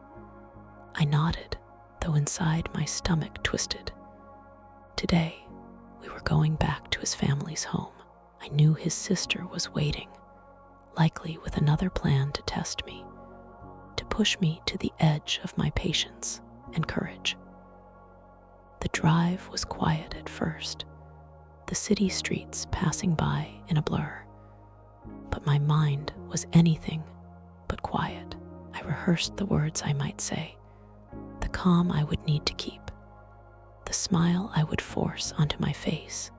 I nodded, though inside my stomach twisted. Today, we were going back to his family's home. I knew his sister was waiting, likely with another plan to test me, to push me to the edge of my patience and courage. The drive was quiet at first, the city streets passing by in a blur, but my mind was anything but quiet. I rehearsed the words I might say, the calm I would need to keep, the smile I would force onto my face,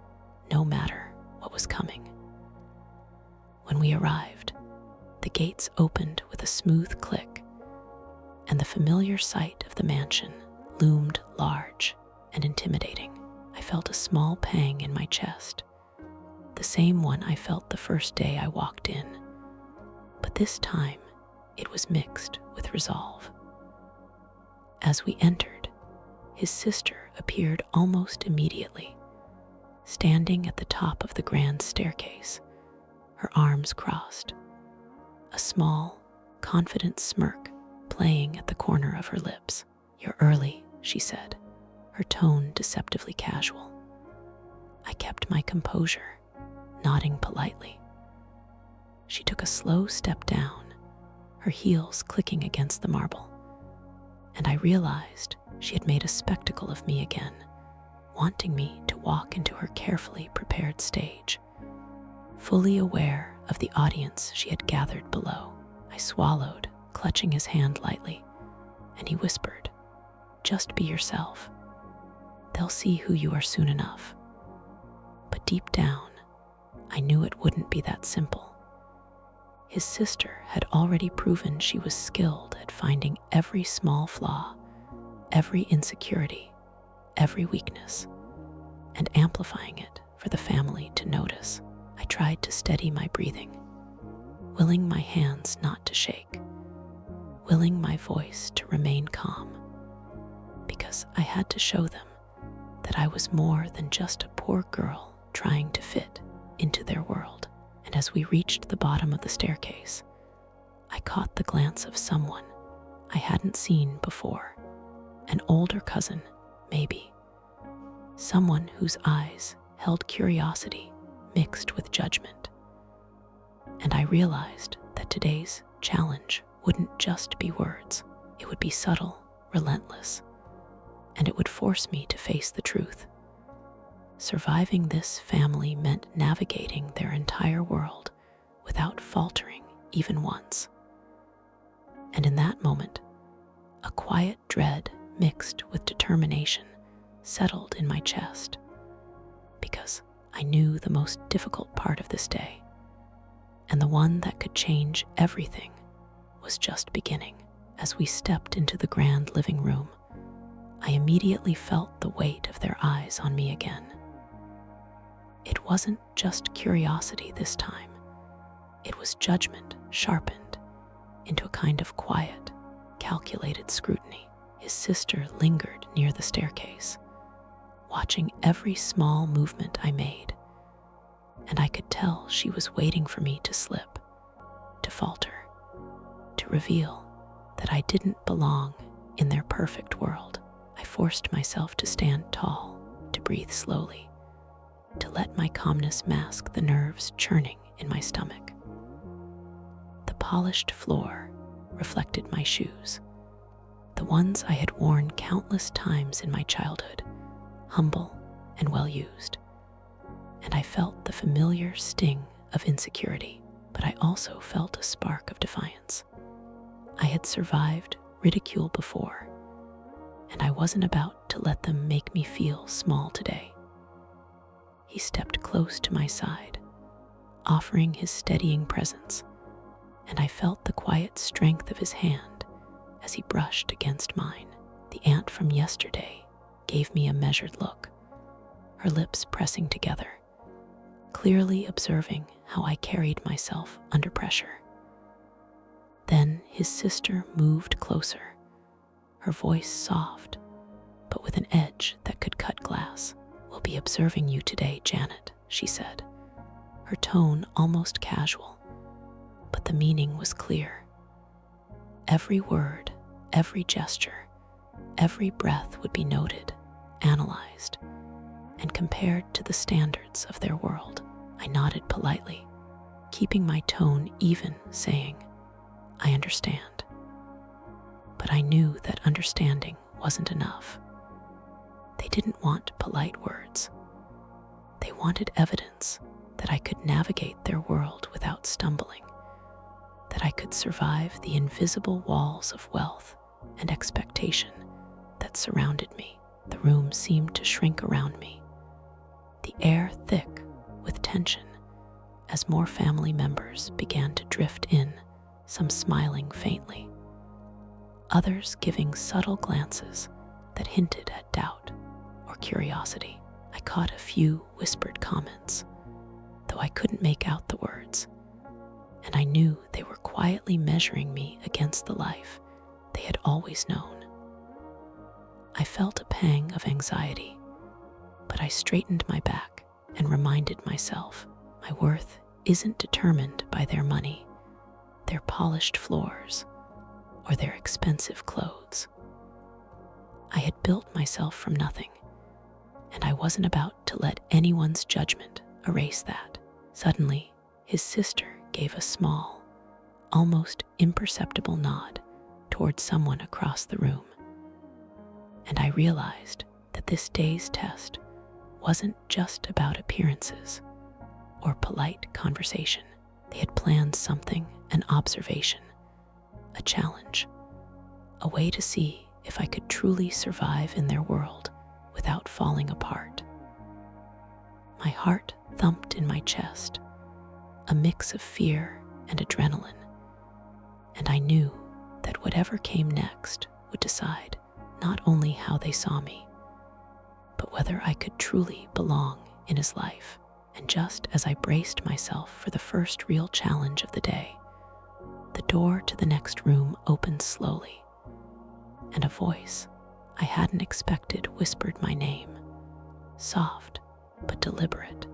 no matter what was coming. When we arrived, the gates opened with a smooth click, and the familiar sight of the mansion loomed large and intimidating. I felt a small pang in my chest, the same one I felt the first day I walked in, but this time it was mixed with resolve. As we entered, his sister appeared almost immediately, standing at the top of the grand staircase, her arms crossed, a small, confident smirk playing at the corner of her lips. "You're early," she said, her tone deceptively casual. I kept my composure, nodding politely. She took a slow step down, her heels clicking against the marble, and I realized she had made a spectacle of me again, wanting me to walk into her carefully prepared stage. Fully aware of the audience she had gathered below, I swallowed, clutching his hand lightly, and he whispered, "Just be yourself. They'll see who you are soon enough." But deep down, I knew it wouldn't be that simple. His sister had already proven she was skilled at finding every small flaw, every insecurity, every weakness, and amplifying it for the family to notice. I tried to steady my breathing, willing my hands not to shake, willing my voice to remain calm, because I had to show them that I was more than just a poor girl trying to fit into their world. And as we reached the bottom of the staircase, I caught the glance of someone I hadn't seen before, an older cousin, maybe, someone whose eyes held curiosity mixed with judgment. And I realized that today's challenge wouldn't just be words. It would be subtle, relentless, and it would force me to face the truth. Surviving this family meant navigating their entire world without faltering even once. And in that moment, a quiet dread mixed with determination settled in my chest, because I knew the most difficult part of this day, and the one that could change everything, was just beginning. As we stepped into the grand living room, I immediately felt the weight of their eyes on me again. It wasn't just curiosity this time. It was judgment sharpened into a kind of quiet, calculated scrutiny. His sister lingered near the staircase, watching every small movement I made, and I could tell she was waiting for me to slip, to falter, to reveal that I didn't belong in their perfect world. I forced myself to stand tall, to breathe slowly, to let my calmness mask the nerves churning in my stomach. The polished floor reflected my shoes, the ones I had worn countless times in my childhood, humble and well-used, and I felt the familiar sting of insecurity, but I also felt a spark of defiance. I had survived ridicule before, and I wasn't about to let them make me feel small today. He stepped close to my side, offering his steadying presence, and I felt the quiet strength of his hand as he brushed against mine. The aunt from yesterday gave me a measured look, her lips pressing together, clearly observing how I carried myself under pressure. Then his sister moved closer, her voice soft, but with an edge that could cut glass. "We'll be observing you today, Janet," she said, her tone almost casual, but the meaning was clear. Every word, every gesture, every breath would be noted, analyzed, and compared to the standards of their world. I nodded politely, keeping my tone even, saying, "I understand." But I knew that understanding wasn't enough. They didn't want polite words. They wanted evidence that I could navigate their world without stumbling, that I could survive the invisible walls of wealth and expectation that surrounded me. The room seemed to shrink around me, the air thick with tension as more family members began to drift in, some smiling faintly, others giving subtle glances that hinted at doubt or curiosity. I caught a few whispered comments, though I couldn't make out the words, and I knew they were quietly measuring me against the life they had always known. I felt a pang of anxiety, but I straightened my back and reminded myself my worth isn't determined by their money, their polished floors, or their expensive clothes. I had built myself from nothing, and I wasn't about to let anyone's judgment erase that. Suddenly, his sister gave a small, almost imperceptible nod toward someone across the room, and I realized that this day's test wasn't just about appearances or polite conversation. They had planned something, an observation, a challenge, a way to see if I could truly survive in their world without falling apart. My heart thumped in my chest, a mix of fear and adrenaline, and I knew that whatever came next would decide not only how they saw me, but whether I could truly belong in his life. And just as I braced myself for the first real challenge of the day, the door to the next room opened slowly, and a voice I hadn't expected whispered my name, soft but deliberate,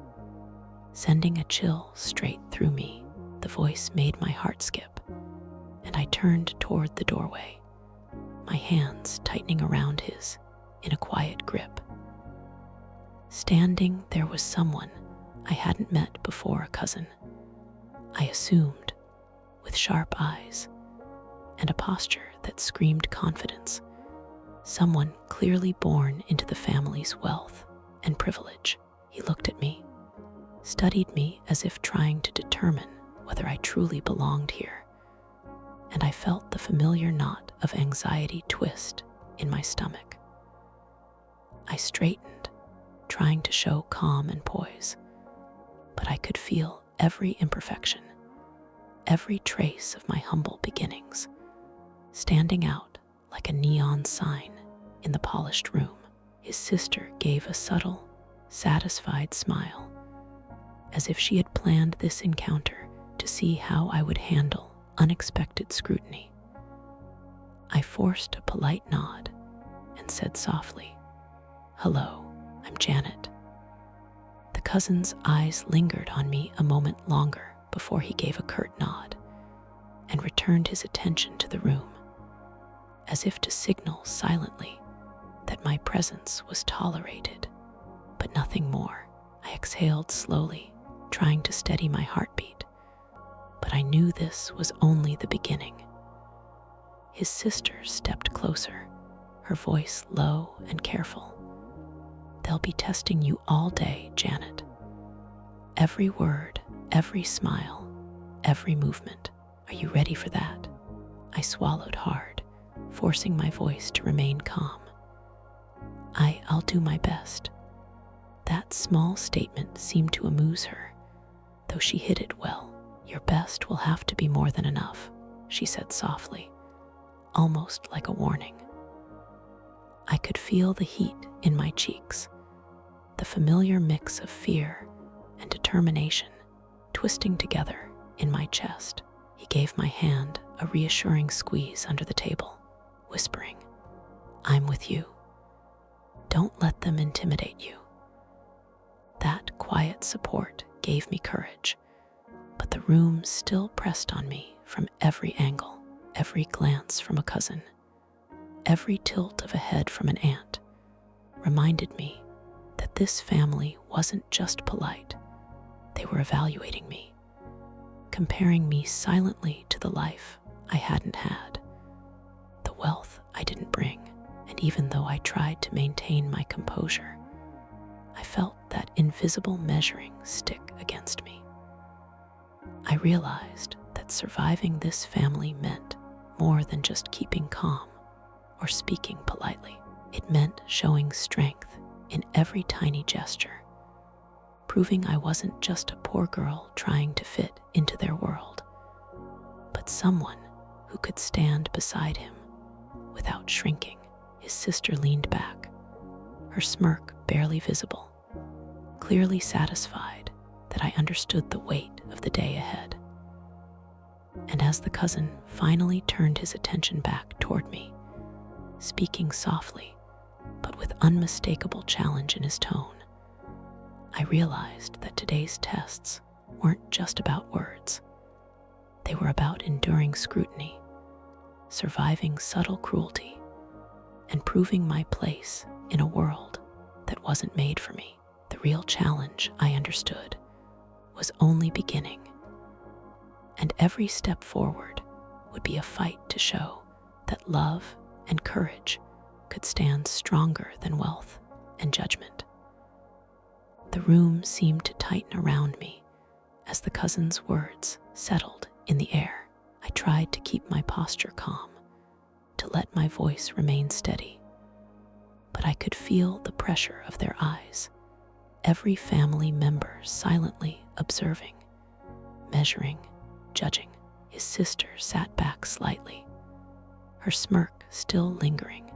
sending a chill straight through me. The voice made my heart skip, and I turned toward the doorway, my hands tightening around his in a quiet grip. Standing there was someone I hadn't met before, a cousin, I assumed, with sharp eyes and a posture that screamed confidence, someone clearly born into the family's wealth and privilege. He looked at me, studied me as if trying to determine whether I truly belonged here, and I felt the familiar knot of anxiety twist in my stomach. I straightened, trying to show calm and poise, but I could feel every imperfection, every trace of my humble beginnings, standing out like a neon sign in the polished room. His sister gave a subtle, satisfied smile, as if she had planned this encounter to see how I would handle unexpected scrutiny. I forced a polite nod and said softly, "Hello, I'm Janet." The cousin's eyes lingered on me a moment longer before he gave a curt nod and returned his attention to the room, as if to signal silently that my presence was tolerated, but nothing more. I exhaled slowly, trying to steady my heartbeat, but I knew this was only the beginning. His sister stepped closer, her voice low and careful. "They'll be testing you all day, Janet. Every word, every smile, every movement. Are you ready for that?" I swallowed hard, forcing my voice to remain calm. I'll do my best." That small statement seemed to amuse her, though she hid it well. "Your best will have to be more than enough," she said softly, almost like a warning. I could feel the heat in my cheeks, the familiar mix of fear and determination twisting together in my chest. He gave my hand a reassuring squeeze under the table, whispering, "I'm with you. Don't let them intimidate you." That quiet support gave me courage, but the room still pressed on me from every angle, every glance from a cousin, every tilt of a head from an aunt reminded me that this family wasn't just polite. They were evaluating me, comparing me silently to the life I hadn't had, the wealth I didn't bring, and even though I tried to maintain my composure, I felt that invisible measuring stick against me. I realized that surviving this family meant more than just keeping calm or speaking politely. It meant showing strength in every tiny gesture, proving I wasn't just a poor girl trying to fit into their world, but someone who could stand beside him without shrinking. His sister leaned back, her smirk barely visible, clearly satisfied that I understood the weight of the day ahead. And as the cousin finally turned his attention back toward me, speaking softly but with unmistakable challenge in his tone, I realized that today's tests weren't just about words. They were about enduring scrutiny, surviving subtle cruelty, and proving my place in a world that wasn't made for me. The real challenge, I understood, was only beginning, and every step forward would be a fight to show that love and courage could stand stronger than wealth and judgment. The room seemed to tighten around me as the cousin's words settled in the air. I tried to keep my posture calm, to let my voice remain steady, but I could feel the pressure of their eyes, every family member silently observing, measuring, judging. His sister sat back slightly, her smirk still lingering,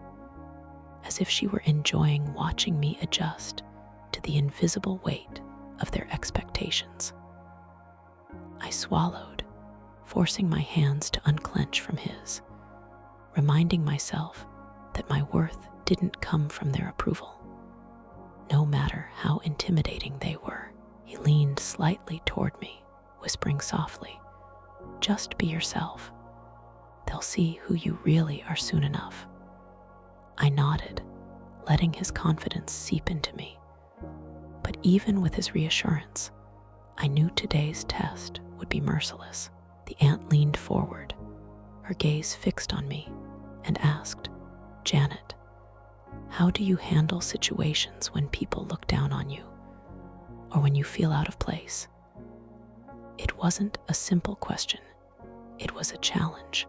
as if she were enjoying watching me adjust to the invisible weight of their expectations. I swallowed, forcing my hands to unclench from his, reminding myself that my worth didn't come from their approval, no matter how intimidating they were. He leaned slightly toward me, whispering softly, "Just be yourself. They'll see who you really are soon enough." I nodded, letting his confidence seep into me. But even with his reassurance, I knew today's test would be merciless. The aunt leaned forward, her gaze fixed on me, and asked, "Janet, how do you handle situations when people look down on you, or when you feel out of place?" It wasn't a simple question. It was a challenge,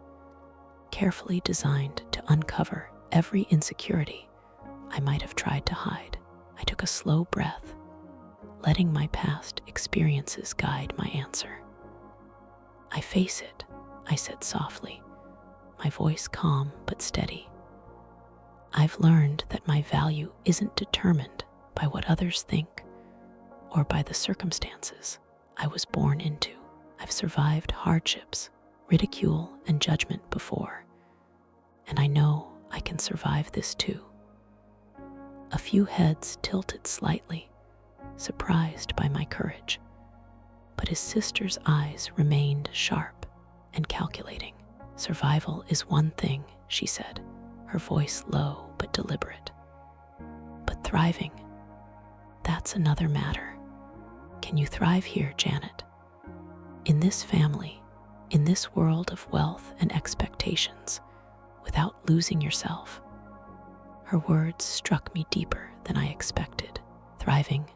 carefully designed to uncover every insecurity I might have tried to hide. I took a slow breath, letting my past experiences guide my answer. "I face it," I said softly, my voice calm but steady. "I've learned that my value isn't determined by what others think or by the circumstances I was born into. I've survived hardships, ridicule, and judgment before, and I know I can survive this too." A few heads tilted slightly, surprised by my courage, but his sister's eyes remained sharp and calculating. "Survival is one thing," she said, her voice low but deliberate. "But thriving, that's another matter. Can you thrive here, Janet? In this family, in this world of wealth and expectations, without losing yourself?" Her words struck me deeper than I expected. Thriving,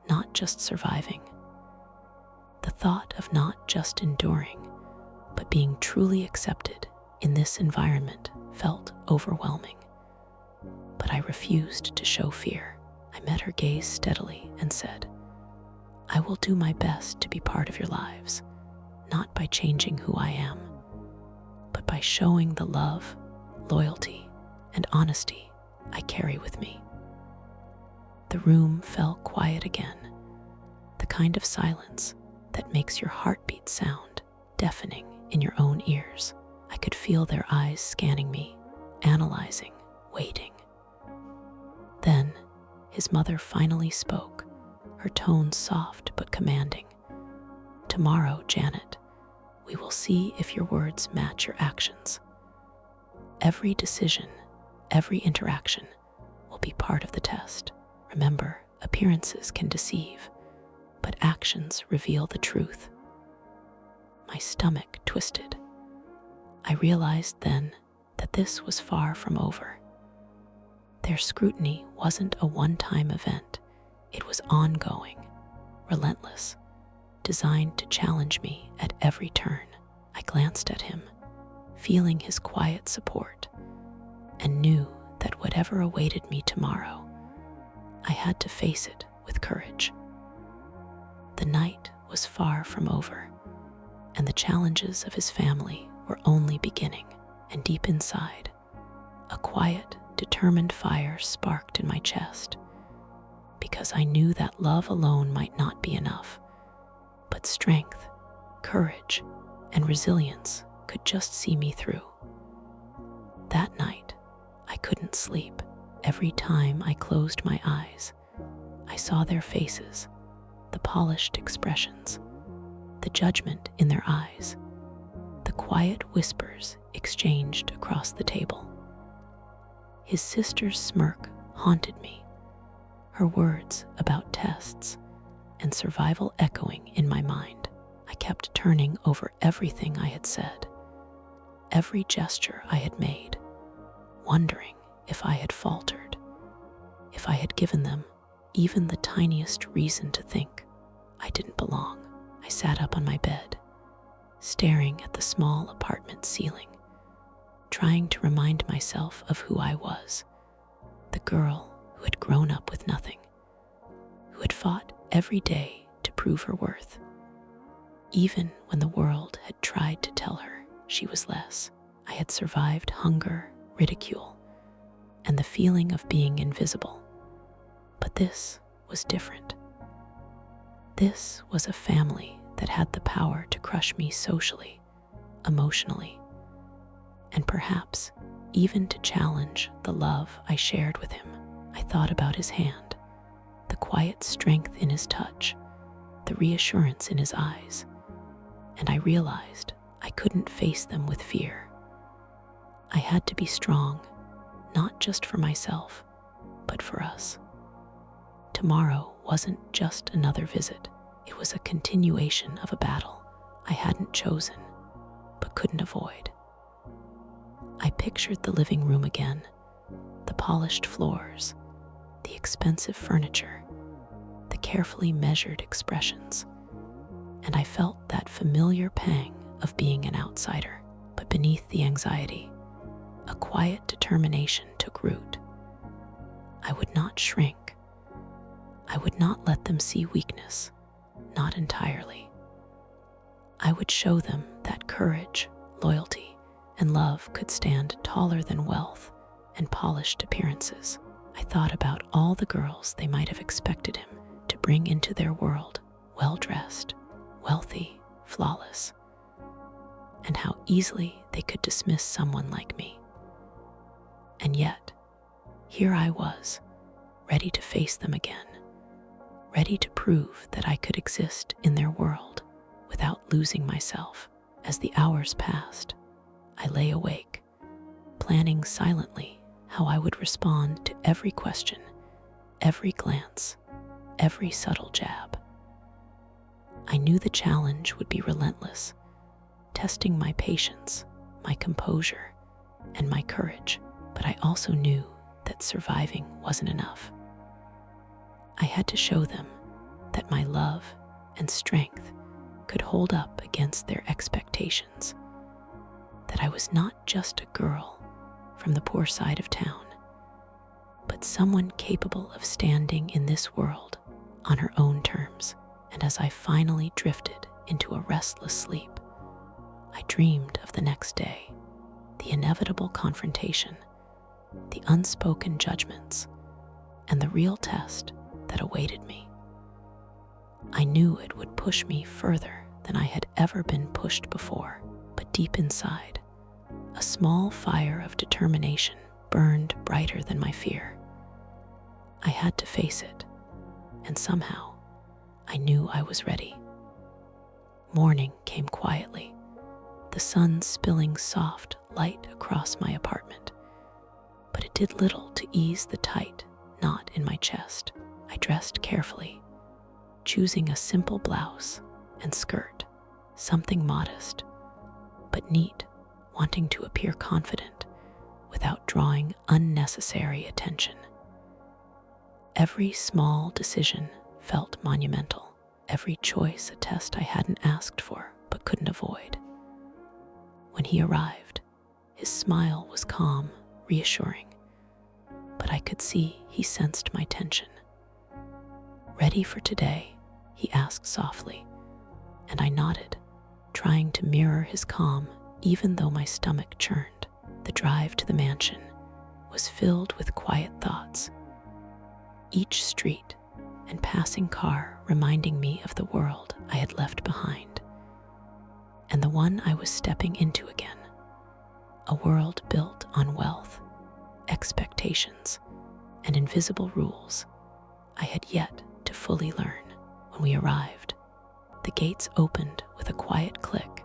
not just surviving. The thought of not just enduring, but being truly accepted in this environment felt overwhelming. But I refused to show fear. I met her gaze steadily and said, "I will do my best to be part of your lives, not by changing who I am, but by showing the love, loyalty, and honesty I carry with me." The room fell quiet again, the kind of silence that makes your heartbeat sound deafening in your own ears. I could feel their eyes scanning me, analyzing, waiting. Then, his mother finally spoke, her tone soft but commanding. "Tomorrow, Janet, we will see if your words match your actions. Every decision, every interaction will be part of the test. Remember, appearances can deceive, but actions reveal the truth." My stomach twisted. I realized then that this was far from over. Their scrutiny wasn't a one-time event. It was ongoing, relentless, designed to challenge me at every turn. I glanced at him, feeling his quiet support, and knew that whatever awaited me tomorrow, I had to face it with courage. The night was far from over, and the challenges of his family were only beginning. And deep inside, a quiet, determined fire sparked in my chest, because I knew that love alone might not be enough, but strength, courage, and resilience could just see me through. That night, I couldn't sleep. Every time I closed my eyes, I saw their faces, the polished expressions, the judgment in their eyes, the quiet whispers exchanged across the table. His sister's smirk haunted me, her words about tests and survival echoing in my mind. I kept turning over everything I had said, every gesture I had made, wondering if I had faltered, if I had given them even the tiniest reason to think I didn't belong. I sat up on my bed, staring at the small apartment ceiling, trying to remind myself of who I was, the girl who had grown up with nothing, who had fought every day to prove her worth, even when the world had tried to tell her she was less. I had survived hunger, ridicule, and the feeling of being invisible. But this was different. This was a family that had the power to crush me socially, emotionally, and perhaps even to challenge the love I shared with him. I thought about his hand, the quiet strength in his touch, the reassurance in his eyes, and I realized I couldn't face them with fear. I had to be strong, not just for myself, but for us. Tomorrow wasn't just another visit. It was a continuation of a battle I hadn't chosen, but couldn't avoid. I pictured the living room again, the polished floors, the expensive furniture, the carefully measured expressions, and I felt that familiar pang of being an outsider. But beneath the anxiety, a quiet determination took root. I would not shrink. I would not let them see weakness, not entirely. I would show them that courage, loyalty, and love could stand taller than wealth and polished appearances. I thought about all the girls they might have expected him to bring into their world, well-dressed, wealthy, flawless, and how easily they could dismiss someone like me. And yet, here I was, ready to face them again, ready to prove that I could exist in their world without losing myself. As the hours passed, I lay awake, planning silently how I would respond to every question, every glance, every subtle jab. I knew the challenge would be relentless, testing my patience, my composure, and my courage, but I also knew that surviving wasn't enough. I had to show them that my love and strength could hold up against their expectations, that I was not just a girl from the poor side of town, but someone capable of standing in this world on her own terms. And as I finally drifted into a restless sleep, I dreamed of the next day, the inevitable confrontation, the unspoken judgments, and the real test that awaited me. I knew it would push me further than I had ever been pushed before, but deep inside, a small fire of determination burned brighter than my fear. I had to face it, and somehow I knew I was ready. Morning came quietly, the sun spilling soft light across my apartment, but it did little to ease the tight knot in my chest. I dressed carefully, choosing a simple blouse and skirt, something modest but neat, wanting to appear confident without drawing unnecessary attention. Every small decision felt monumental, every choice a test I hadn't asked for but couldn't avoid. When he arrived, his smile was calm, reassuring, but I could see he sensed my tension. "Ready for today?" he asked softly, and I nodded, trying to mirror his calm even though my stomach churned. The drive to the mansion was filled with quiet thoughts, each street and passing car reminding me of the world I had left behind, and the one I was stepping into again, a world built on wealth, expectations, and invisible rules I had yet to fully learn. When we arrived, the gates opened with a quiet click,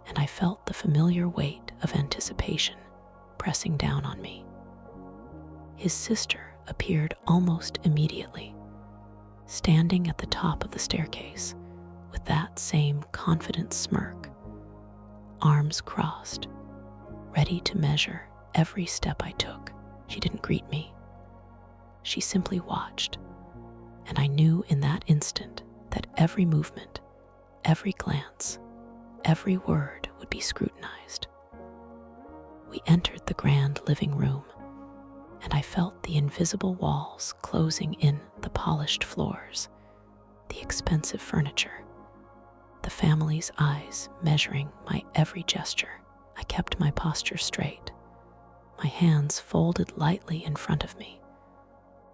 and I felt the familiar weight of anticipation pressing down on me. His sister appeared almost immediately, standing at the top of the staircase with that same confident smirk, arms crossed, ready to measure every step I took. She didn't greet me. She simply watched, and I knew in that instant that every movement, every glance, every word would be scrutinized. We entered the grand living room, and I felt the invisible walls closing in the polished floors, the expensive furniture, the family's eyes measuring my every gesture. I kept my posture straight, my hands folded lightly in front of me,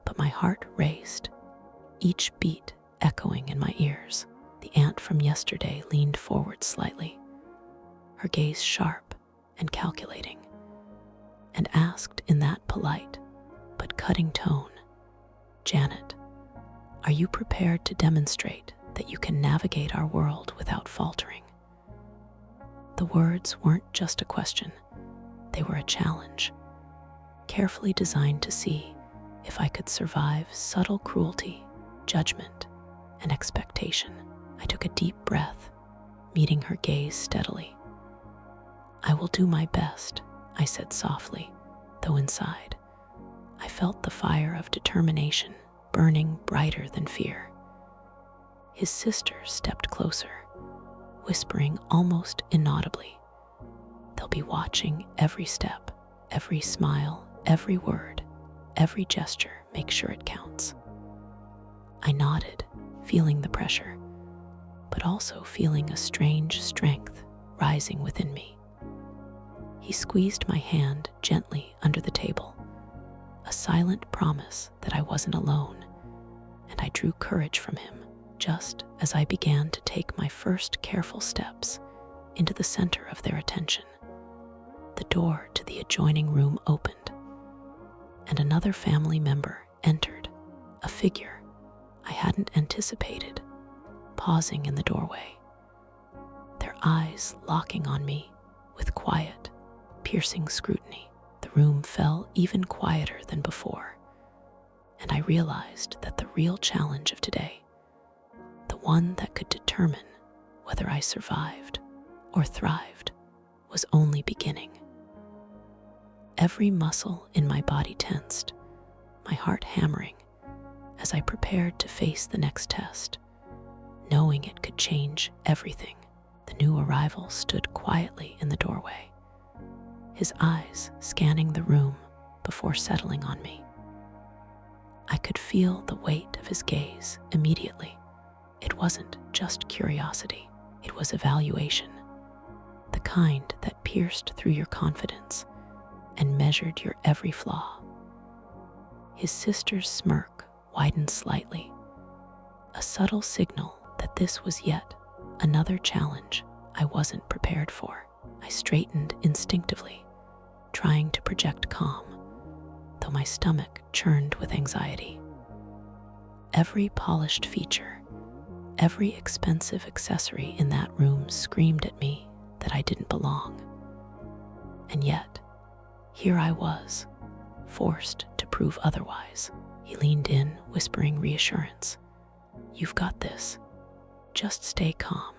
but my heart raced, each beat echoing in my ears. The aunt from yesterday leaned forward slightly, her gaze sharp and calculating, and asked in that polite but cutting tone, "Janet, are you prepared to demonstrate that you can navigate our world without faltering?" The words weren't just a question, they were a challenge, carefully designed to see if I could survive subtle cruelty, judgment, and expectation. I took a deep breath, meeting her gaze steadily. "I will do my best," I said softly, though inside, I felt the fire of determination burning brighter than fear. His sister stepped closer, whispering almost inaudibly, "They'll be watching every step, every smile, every word, every gesture. Make sure it counts." I nodded, feeling the pressure, but also feeling a strange strength rising within me. He squeezed my hand gently under the table, a silent promise that I wasn't alone, and I drew courage from him just as I began to take my first careful steps into the center of their attention. The door to the adjoining room opened, and another family member entered, a figure I hadn't anticipated, pausing in the doorway, their eyes locking on me with quiet, piercing scrutiny. The room fell even quieter than before, and I realized that the real challenge of today, the one that could determine whether I survived or thrived, was only beginning. Every muscle in my body tensed, my heart hammering, as I prepared to face the next test, knowing it could change everything. The new arrival stood quietly in the doorway, his eyes scanning the room before settling on me. I could feel the weight of his gaze immediately. It wasn't just curiosity, it was evaluation, the kind that pierced through your confidence and measured your every flaw. His sister's smirk widened slightly, a subtle signal that this was yet another challenge I wasn't prepared for. I straightened instinctively, trying to project calm, though my stomach churned with anxiety. Every polished feature, every expensive accessory in that room screamed at me that I didn't belong. And yet, here I was, forced to prove otherwise. He leaned in, whispering reassurance. "You've got this. Just stay calm."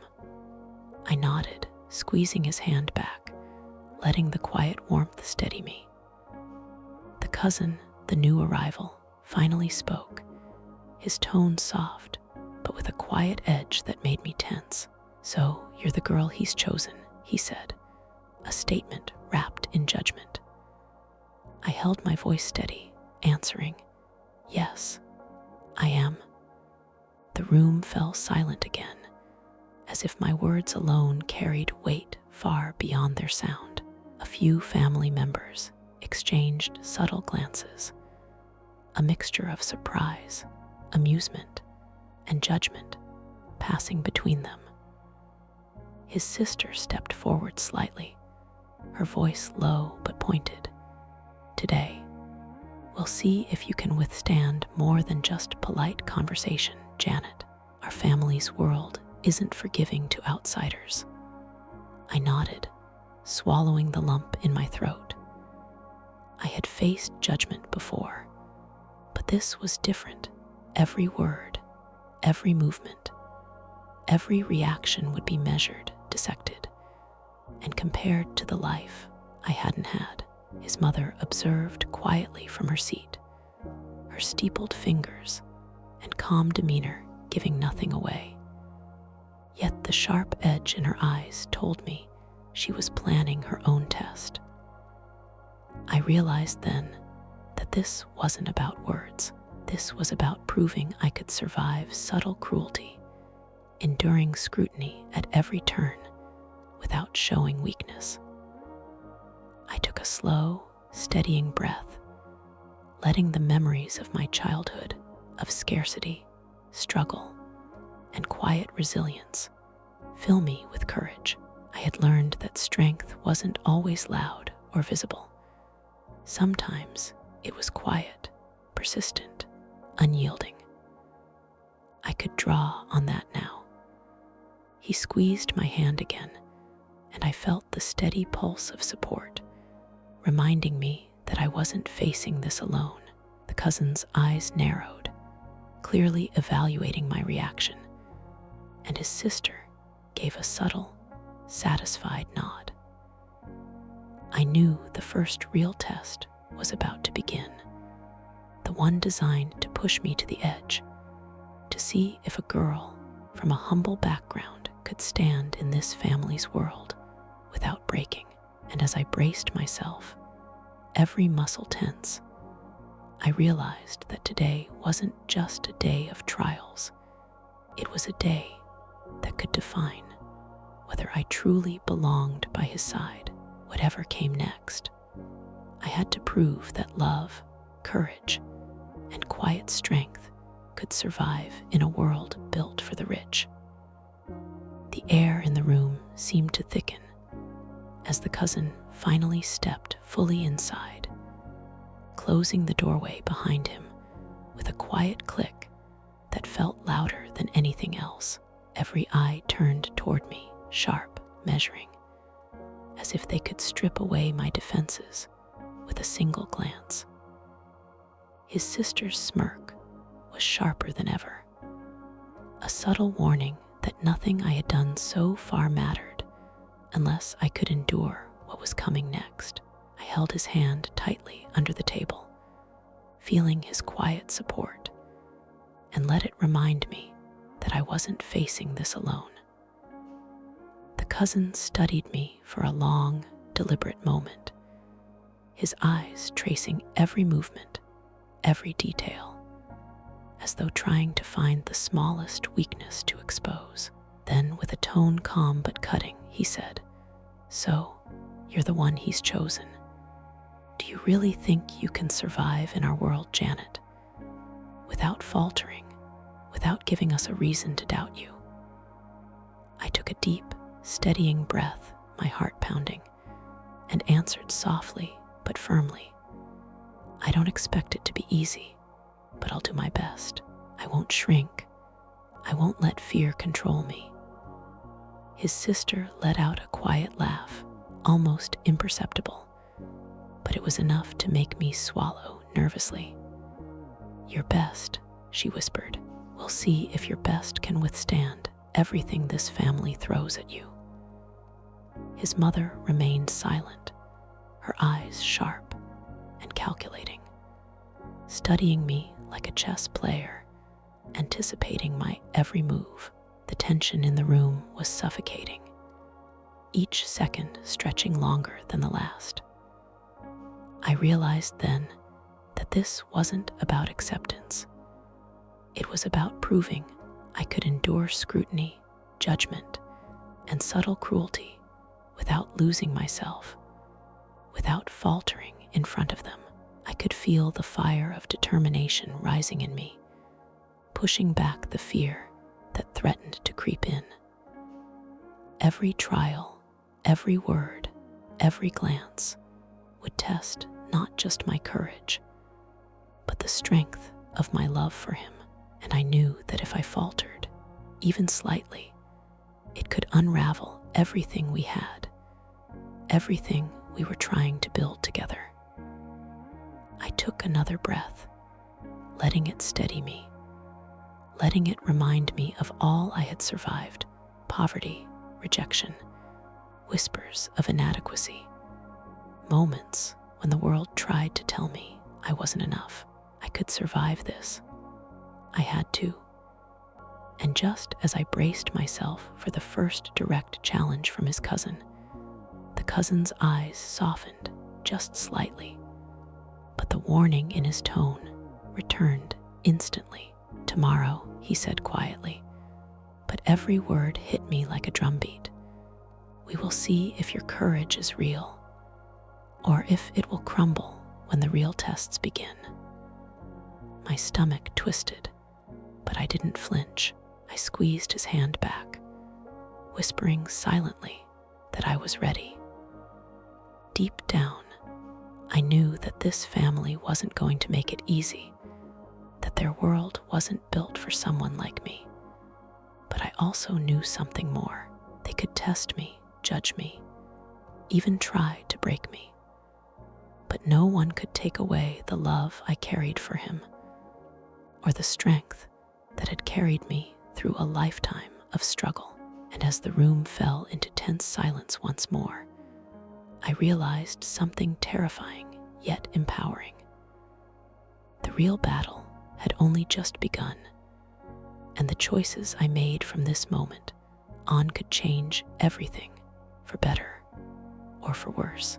I nodded, squeezing his hand back, letting the quiet warmth steady me. The cousin, the new arrival, finally spoke, his tone soft, but with a quiet edge that made me tense. "So, you're the girl he's chosen," he said, a statement wrapped in judgment. I held my voice steady, answering, "Yes, I am." The room fell silent again, as if my words alone carried weight far beyond their sound. A few family members exchanged subtle glances, a mixture of surprise, amusement, and judgment passing between them. His sister stepped forward slightly, her voice low but pointed. "Today, we'll see if you can withstand more than just polite conversation, Janet. Our family's world isn't forgiving to outsiders." I nodded, swallowing the lump in my throat. I had faced judgment before, but this was different. Every word, every movement, every reaction would be measured, dissected, and compared to the life I hadn't had. His mother observed quietly from her seat, her steepled fingers and calm demeanor giving nothing away. Yet the sharp edge in her eyes told me she was planning her own test. I realized then that this wasn't about words. This was about proving I could survive subtle cruelty, enduring scrutiny at every turn without showing weakness. I took a slow, steadying breath, letting the memories of my childhood, of scarcity, struggle, and quiet resilience fill me with courage. I had learned that strength wasn't always loud or visible. Sometimes it was quiet, persistent, unyielding. I could draw on that now. He squeezed my hand again, and I felt the steady pulse of support, reminding me that I wasn't facing this alone. The cousin's eyes narrowed, clearly evaluating my reaction, and his sister gave a subtle, satisfied nod. I knew the first real test was about to begin, the one designed to push me to the edge, to see if a girl from a humble background could stand in this family's world without breaking. And as I braced myself, every muscle tense, I realized that today wasn't just a day of trials. It was a day that could define whether I truly belonged by his side. Whatever came next, I had to prove that love, courage, and quiet strength could survive in a world built for the rich. The air in the room seemed to thicken as the cousin finally stepped fully inside, closing the doorway behind him with a quiet click that felt louder than anything else. Every eye turned toward me, sharp, measuring, as if they could strip away my defenses with a single glance. His sister's smirk was sharper than ever, a subtle warning that nothing I had done so far mattered unless I could endure what was coming next. I held his hand tightly under the table, feeling his quiet support, and let it remind me that I wasn't facing this alone. The cousin studied me for a long, deliberate moment, his eyes tracing every movement, every detail, as though trying to find the smallest weakness to expose. Then, with a tone calm but cutting, he said, "So, you're the one he's chosen. Do you really think you can survive in our world, Janet?" Without faltering, without giving us a reason to doubt you. I took a deep, steadying breath, my heart pounding, and answered softly but firmly. I don't expect it to be easy, but I'll do my best. I won't shrink. I won't let fear control me. His sister let out a quiet laugh, almost imperceptible, but it was enough to make me swallow nervously. Your best, she whispered. We'll see if your best can withstand everything this family throws at you. His mother remained silent, her eyes sharp and calculating, studying me like a chess player, anticipating my every move. The tension in the room was suffocating, each second stretching longer than the last. I realized then that this wasn't about acceptance. It was about proving I could endure scrutiny, judgment, and subtle cruelty without losing myself, without faltering in front of them. I could feel the fire of determination rising in me, pushing back the fear that threatened to creep in. Every trial, every word, every glance would test not just my courage, but the strength of my love for him. And I knew that if I faltered, even slightly, it could unravel everything we had, everything we were trying to build together. I took another breath, letting it steady me, letting it remind me of all I had survived: poverty, rejection, whispers of inadequacy, moments when the world tried to tell me I wasn't enough. I could survive this. I had to. And just as I braced myself for the first direct challenge from his cousin, the cousin's eyes softened just slightly, but the warning in his tone returned instantly. Tomorrow, he said quietly, but every word hit me like a drumbeat. We will see if your courage is real, or if it will crumble when the real tests begin. My stomach twisted, but I didn't flinch. I squeezed his hand back, whispering silently that I was ready. Deep down, I knew that this family wasn't going to make it easy, that their world wasn't built for someone like me. But I also knew something more. They could test me, judge me, even try to break me. But no one could take away the love I carried for him, or the strength that had carried me through a lifetime of struggle. And as the room fell into tense silence once more, I realized something terrifying yet empowering. The real battle had only just begun, and the choices I made from this moment on could change everything, for better or for worse.